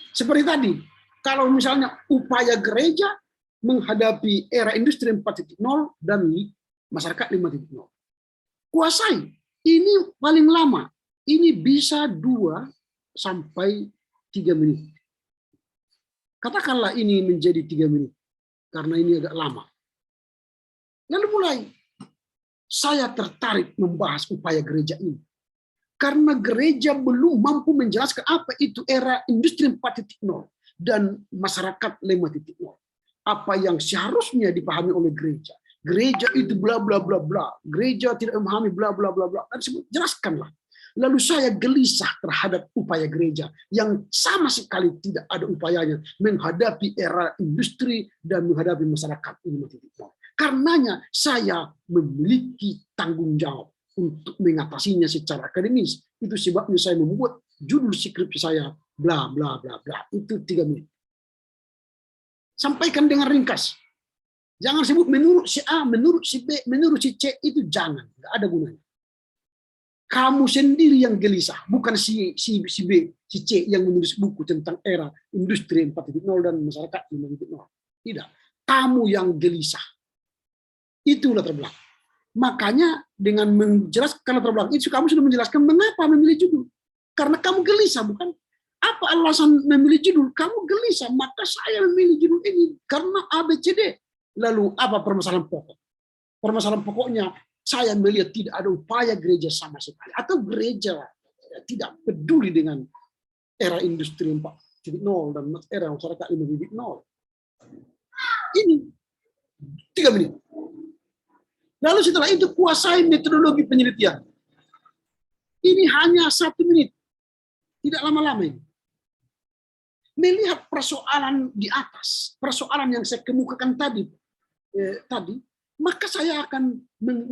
Speaker 1: Seperti tadi, kalau misalnya upaya gereja menghadapi era industri 4.0 dan masyarakat 5.0. Kuasai. Ini paling lama. Ini bisa 2 sampai 3 menit. Katakanlah ini menjadi 3 menit. Karena ini agak lama. Lalu mulai. saya tertarik membahas upaya gereja ini. Karena gereja belum mampu menjelaskan apa itu era industri 4.0 dan masyarakat 5.0. Apa yang seharusnya dipahami oleh gereja. Gereja itu bla bla bla bla. Gereja tidak memahami bla bla bla bla. Dan jelaskanlah. Lalu saya gelisah terhadap upaya gereja yang sama sekali tidak ada upayanya menghadapi era industri dan menghadapi masyarakat 5.0. Karenanya saya memiliki tanggung jawab untuk mengatasinya secara akademis. Itu sebabnya saya membuat judul skripsi saya bla bla bla bla. Itu 3 menit. Sampaikan dengan ringkas. Jangan sebut menurut si A, menurut si B, menurut si C, itu jangan, nggak ada gunanya. Kamu sendiri yang gelisah, bukan si B, si C yang menulis buku tentang era industri 4.0 dan masyarakat 5.0. Tidak, kamu yang gelisah. Itu latar belakang. Makanya dengan menjelaskan latar belakang itu, kamu sudah menjelaskan mengapa memilih judul. Karena kamu gelisah, bukan? Apa alasan memilih judul? Kamu gelisah, maka saya memilih judul ini karena ABCD. Lalu apa permasalahan pokok? Permasalahan pokoknya saya melihat tidak ada upaya gereja sama sekali. Atau gereja tidak peduli dengan era industri 4.0 dan era masyarakat 5.0. Ini 3 menit. Lalu setelah itu kuasai metodologi penelitian. Ini hanya 1 menit. Tidak lama-lama ini. Melihat persoalan di atas, persoalan yang saya kemukakan tadi, maka saya akan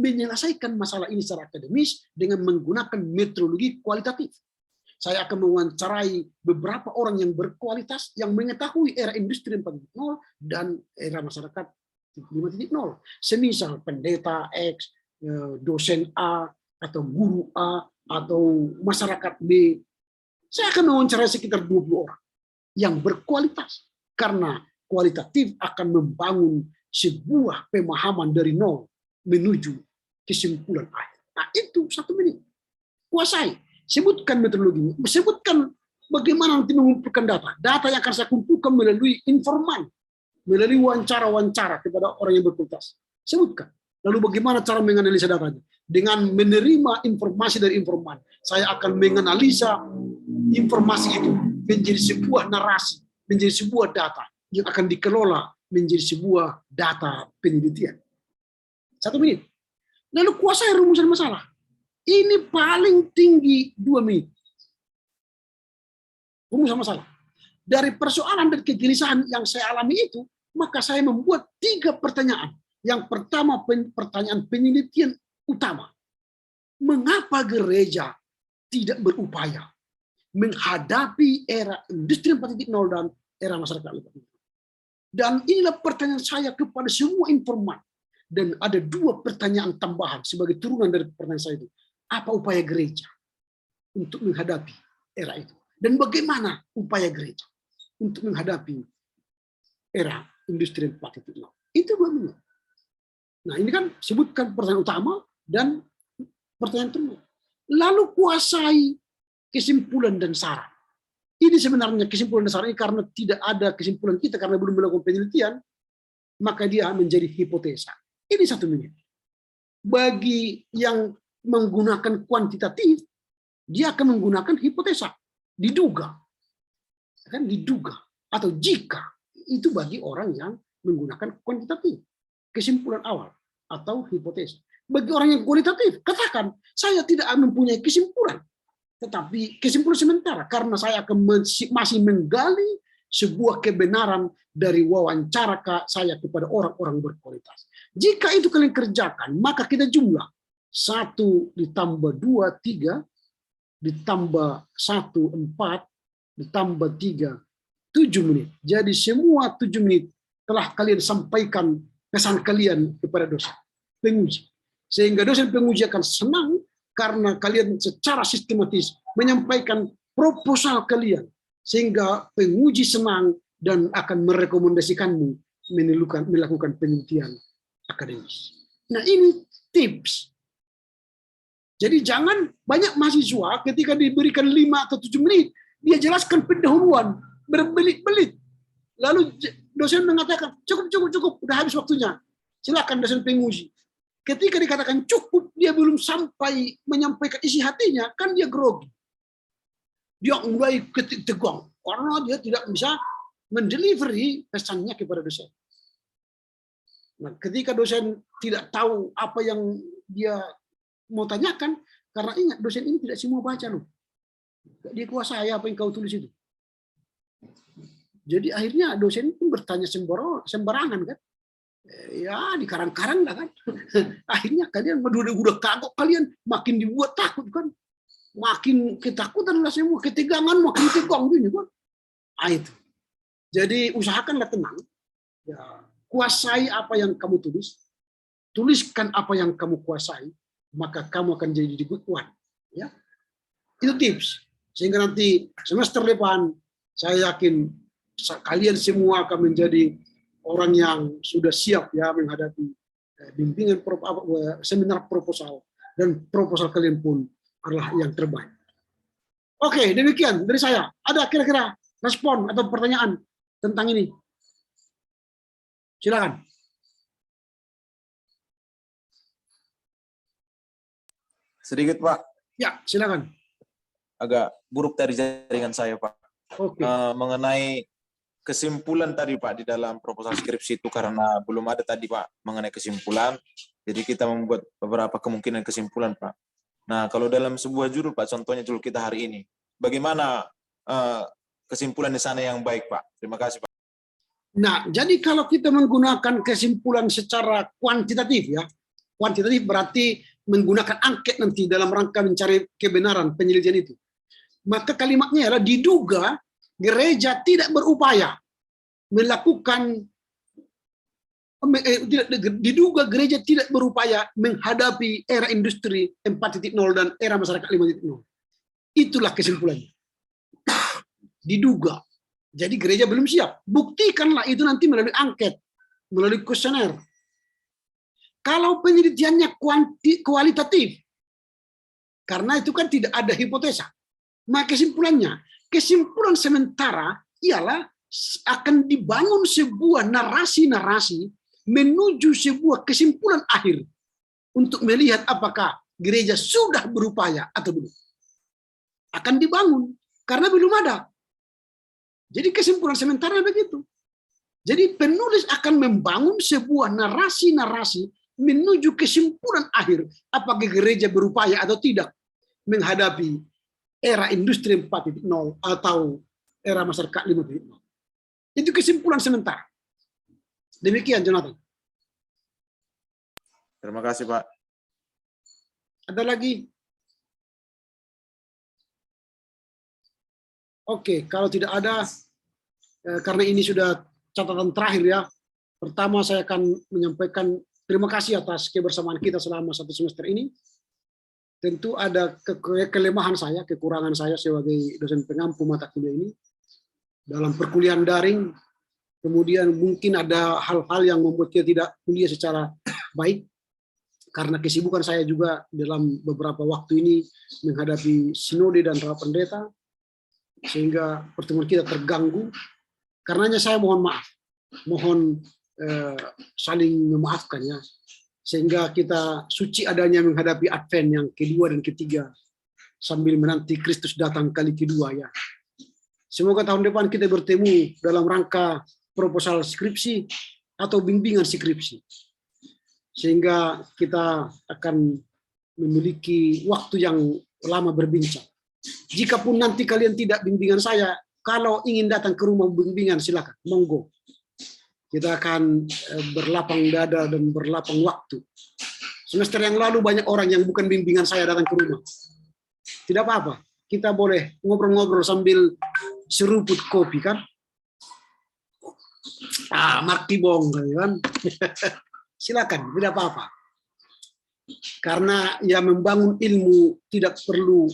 Speaker 1: menyelesaikan masalah ini secara akademis dengan menggunakan metodologi kualitatif. Saya akan mewawancarai beberapa orang yang berkualitas, yang mengetahui era industri 4.0 dan era masyarakat 5.0. Semisal pendeta X, dosen A, atau guru A, atau masyarakat B. Saya akan mewawancarai sekitar 20 orang yang berkualitas. Karena kualitatif akan membangun sebuah pemahaman dari nol menuju kesimpulan akhir. Nah, itu 1 menit. Kuasai. Sebutkan metodologinya. Sebutkan bagaimana nanti mengumpulkan data. Data yang akan saya kumpulkan melalui informan. Melalui wawancara-wawancara kepada orang yang berkualitas. Sebutkan. Lalu bagaimana cara menganalisa datanya? Dengan menerima informasi dari informan. Saya akan menganalisa informasi itu menjadi sebuah narasi, menjadi sebuah data yang akan dikelola menjadi sebuah data penelitian. 1 menit. Lalu kuasai rumusan masalah. Ini paling tinggi 2 menit. Rumusan masalah. Dari persoalan dan kegelisahan yang saya alami itu, maka saya membuat 3 pertanyaan. Yang pertama, pertanyaan penelitian utama. Mengapa gereja tidak berupaya menghadapi era industri 4.0 dan era masyarakat 5.0? Dan inilah pertanyaan saya kepada semua informan. Dan ada 2 pertanyaan tambahan sebagai turunan dari pertanyaan saya itu. Apa upaya gereja untuk menghadapi era itu? Dan bagaimana upaya gereja untuk menghadapi era industri 4.0? Itu 2 menit. Nah, ini kan sebutkan pertanyaan utama dan pertanyaan terakhir. Lalu kuasai kesimpulan dan saran. Ini sebenarnya kesimpulan dan saran ini karena tidak ada kesimpulan kita karena belum melakukan penelitian, maka dia menjadi hipotesa. Ini 1 menit. Bagi yang menggunakan kuantitatif, dia akan menggunakan hipotesa. Diduga. Kan diduga. Atau jika. Itu bagi orang yang menggunakan kuantitatif. Kesimpulan awal. Atau hipotesa. Bagi orang yang kualitatif, katakan, saya tidak mempunyai kesimpulan. Tetapi kesimpulan sementara karena saya akan masih menggali sebuah kebenaran dari wawancara saya kepada orang-orang berkualitas. Jika itu kalian kerjakan, maka kita jumlah 1 ditambah 2, 3, ditambah 1, 4, ditambah 3, 7 menit. Jadi semua 7 menit telah kalian sampaikan pesan kalian kepada dosen penguji. Sehingga dosen penguji akan senang karena kalian secara sistematis menyampaikan proposal kalian. Sehingga penguji senang dan akan merekomendasikanmu melakukan penelitian akademis. Nah, ini tips. Jadi jangan banyak mahasiswa ketika diberikan 5 atau 7 menit, dia jelaskan pendahuluan, berbelit-belit. Lalu dosen mengatakan, cukup, udah habis waktunya. Silakan dosen penguji. ketika dikatakan cukup, dia belum sampai menyampaikan isi hatinya, kan dia grogi. Dia mulai tegang karena dia tidak bisa mendelivery pesannya kepada dosen. Nah, ketika dosen tidak tahu apa yang dia mau tanyakan, karena ingat dosen ini tidak semua baca loh. Dia kuasai apa yang kau tulis itu. Jadi akhirnya dosen pun bertanya sembarangan kan. Ya dikarang-karang lah kan. Akhirnya kalian udah kagok, kalian makin dibuat takut kan. Makin ketakutan lah semua, ketegangan makin tegang gini kan. Ah, itu. Jadi usahakanlah tenang. Ya, kuasai apa yang kamu tulis. Tuliskan apa yang kamu kuasai, maka kamu akan jadi the good one. Ya. Itu tips. Sehingga nanti semester depan saya yakin kalian semua akan menjadi orang yang sudah siap ya menghadapi bimbingan seminar proposal, dan proposal kalian pun adalah yang terbaik. Oke, demikian dari saya. Ada kira-kira respon atau pertanyaan tentang ini? Silakan.
Speaker 2: Sedikit Pak.
Speaker 1: Ya, silakan.
Speaker 2: Agak buruk dari jaringan saya Pak.
Speaker 1: Oke.
Speaker 2: Mengenai kesimpulan tadi Pak di dalam proposal skripsi itu, karena belum ada tadi Pak mengenai kesimpulan, jadi kita membuat beberapa kemungkinan kesimpulan Pak. Nah, kalau dalam sebuah judul Pak, contohnya judul kita hari ini, bagaimana kesimpulan di sana yang baik Pak? Terima kasih Pak.
Speaker 1: Nah, jadi kalau kita menggunakan kesimpulan secara kuantitatif ya, kuantitatif berarti menggunakan angket nanti dalam rangka mencari kebenaran penyelidikan itu. Maka kalimatnya adalah diduga gereja tidak berupaya melakukan, diduga gereja tidak berupaya menghadapi era industri 4.0 dan era masyarakat 5.0. Itulah kesimpulannya. Diduga. Jadi gereja belum siap. Buktikanlah itu nanti melalui angket, melalui kuesioner. Kalau penelitiannya kualitatif, karena itu kan tidak ada hipotesa, maka kesimpulan sementara ialah akan dibangun sebuah narasi-narasi menuju sebuah kesimpulan akhir untuk melihat apakah gereja sudah berupaya atau belum. Akan dibangun karena belum ada. Jadi kesimpulan sementara begitu. Jadi penulis akan membangun sebuah narasi-narasi menuju kesimpulan akhir apakah gereja berupaya atau tidak menghadapi era industri 4.0 atau era masyarakat 5.0. Itu kesimpulan sementara. Demikian Jonathan.
Speaker 2: Terima kasih Pak.
Speaker 1: Ada lagi? Oke, kalau tidak ada, karena ini sudah catatan terakhir ya. Pertama saya akan menyampaikan terima kasih atas kebersamaan kita selama 1 semester ini. Tentu ada kelemahan saya, kekurangan saya sebagai dosen pengampu mata kuliah ini dalam perkuliahan daring. Kemudian mungkin ada hal-hal yang membuat kita tidak kuliah secara baik karena kesibukan saya juga dalam beberapa waktu ini menghadapi sinode dan rapat pendeta, sehingga pertemuan kita terganggu. Karenanya saya mohon maaf, mohon saling memaafkan ya, sehingga kita suci adanya menghadapi Advent yang kedua dan ketiga sambil menanti Kristus datang kali kedua ya. Semoga tahun depan kita bertemu dalam rangka proposal skripsi atau bimbingan skripsi, sehingga kita akan memiliki waktu yang lama berbincang. Jikapun nanti kalian tidak bimbingan saya, kalau ingin datang ke rumah bimbingan silakan, monggo. Kita akan berlapang dada dan berlapang waktu. Semester yang lalu banyak orang yang bukan bimbingan saya datang ke rumah. Tidak apa-apa, kita boleh ngobrol-ngobrol sambil seruput kopi kan. Martibong kan. Silakan, tidak apa-apa. Karena ya membangun ilmu tidak perlu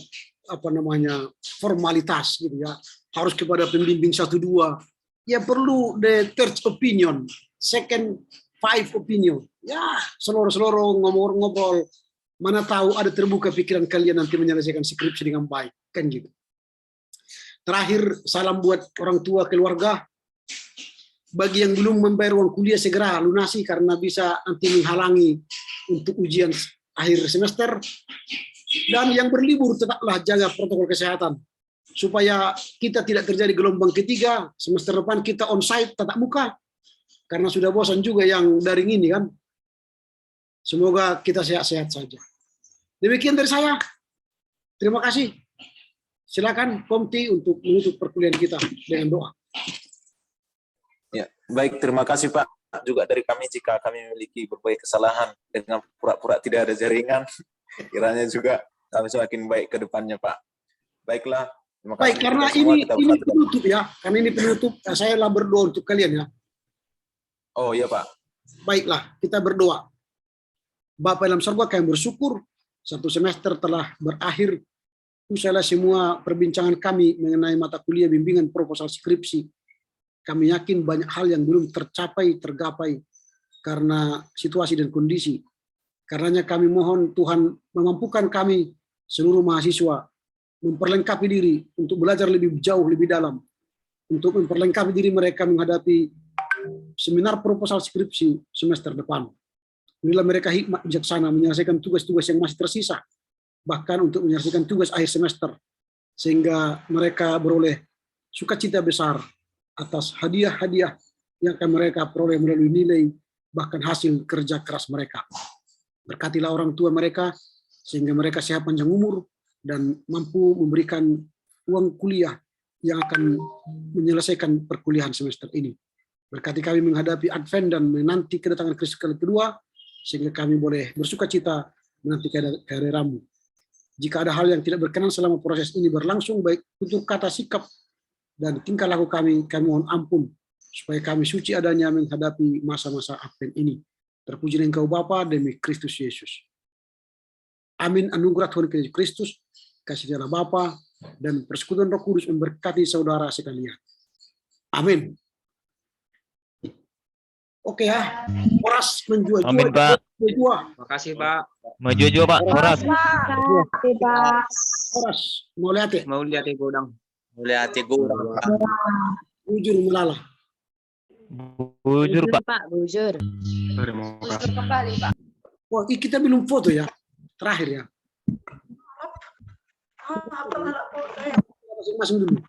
Speaker 1: formalitas gitu ya. Harus kepada pembimbing 1-2. Ya perlu the third opinion, second five opinion. Ya, seloro-seloro ngobrol-ngobrol. Mana tahu ada terbuka pikiran kalian nanti menyelesaikan skripsi dengan baik, kan gitu. Terakhir, salam buat orang tua keluarga. Bagi yang belum membayar uang kuliah segera lunasi karena bisa nanti menghalangi untuk ujian akhir semester. Dan yang berlibur tetaplah jaga protokol kesehatan supaya kita tidak terjadi gelombang ketiga. Semester depan kita on-site tatap muka karena sudah bosan juga yang daring ini kan. Semoga kita sehat-sehat saja. Demikian dari saya. Terima kasih. Silakan Komti untuk menutup perkuliahan kita dengan doa.
Speaker 2: Ya, baik, terima kasih Pak. Juga dari kami jika kami memiliki berbagai kesalahan dengan pura-pura tidak ada jaringan, kiranya juga kami semakin baik ke depannya Pak. Baiklah, terima kasih.
Speaker 1: Baik, karena ini penutup ya. Karena ini penutup, saya lah berdoa untuk kalian ya.
Speaker 2: Oh iya Pak.
Speaker 1: Baiklah, kita berdoa. Bapa dalam surga, kami bersyukur satu semester telah berakhir. Usailah semua perbincangan kami mengenai mata kuliah bimbingan proposal skripsi. Kami yakin banyak hal yang belum tergapai karena situasi dan kondisi. Karenanya kami mohon Tuhan memampukan kami seluruh mahasiswa memperlengkapi diri untuk belajar lebih jauh, lebih dalam. Untuk memperlengkapi diri mereka menghadapi seminar proposal skripsi semester depan. Berilah mereka hikmat bijaksana menyelesaikan tugas-tugas yang masih tersisa, bahkan untuk menyelesaikan tugas akhir semester, sehingga mereka beroleh sukacita besar atas hadiah-hadiah yang akan mereka peroleh melalui nilai bahkan hasil kerja keras mereka. Berkatilah orang tua mereka sehingga mereka sehat panjang umur dan mampu memberikan uang kuliah yang akan menyelesaikan perkuliahan semester ini. Berkati kami menghadapi Advent dan menanti kedatangan Kristus kali kedua, sehingga kami boleh bersukacita menanti kehadiran-Mu. Jika ada hal yang tidak berkenan selama proses ini berlangsung, baik tutur kata, sikap, dan tingkah laku kami mohon ampun, supaya kami suci adanya menghadapi masa-masa Advent ini. Terpujilah Engkau Bapa demi Kristus Yesus. Amin. Anugerah Tuhan Yesus Kristus, kasih Allah Bapa, dan persekutuan Roh Kudus memberkati saudara sekalian. Amin. Oke ya, Horas menjual.
Speaker 14: Amin Pak.
Speaker 16: Terima kasih Pak.
Speaker 14: Maju Pak, Horas.
Speaker 1: Horas, mau lihat ya?
Speaker 16: Mau lihat godang.
Speaker 1: Bujur melala.
Speaker 14: Bujur Pak.
Speaker 7: Bujur.
Speaker 16: Bujur kembali Pak.
Speaker 1: Wah, kita belum foto ya. Terakhir ya. Masing-masing dulu.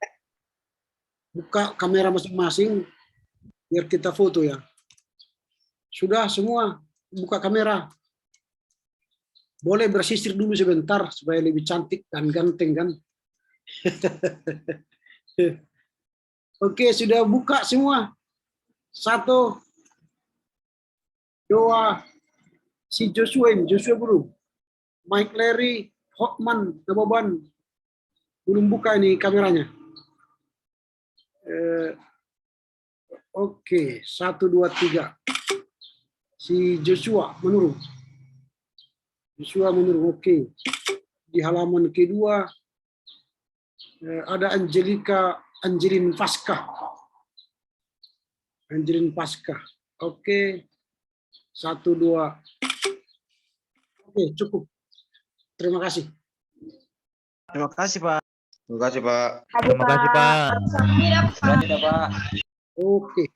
Speaker 1: Buka kamera masing-masing biar kita foto ya. Sudah semua buka kamera. Boleh bersisir dulu sebentar supaya lebih cantik dan ganteng kan. Oke, sudah buka semua. 1, 2, si Joshua belum. Mike Larry, Hotman, Naboban belum buka ini kameranya. Oke, 1, 2, 3. Si Joshua menurun. Oke. Di halaman kedua ada Angelin Pasca. Oke. 1, 2. Oke, cukup. Terima kasih.
Speaker 16: Terima kasih Pak.
Speaker 9: Terima kasih Pak.
Speaker 14: Terima kasih Pak.
Speaker 16: Terima kasih Pak.
Speaker 1: Oke.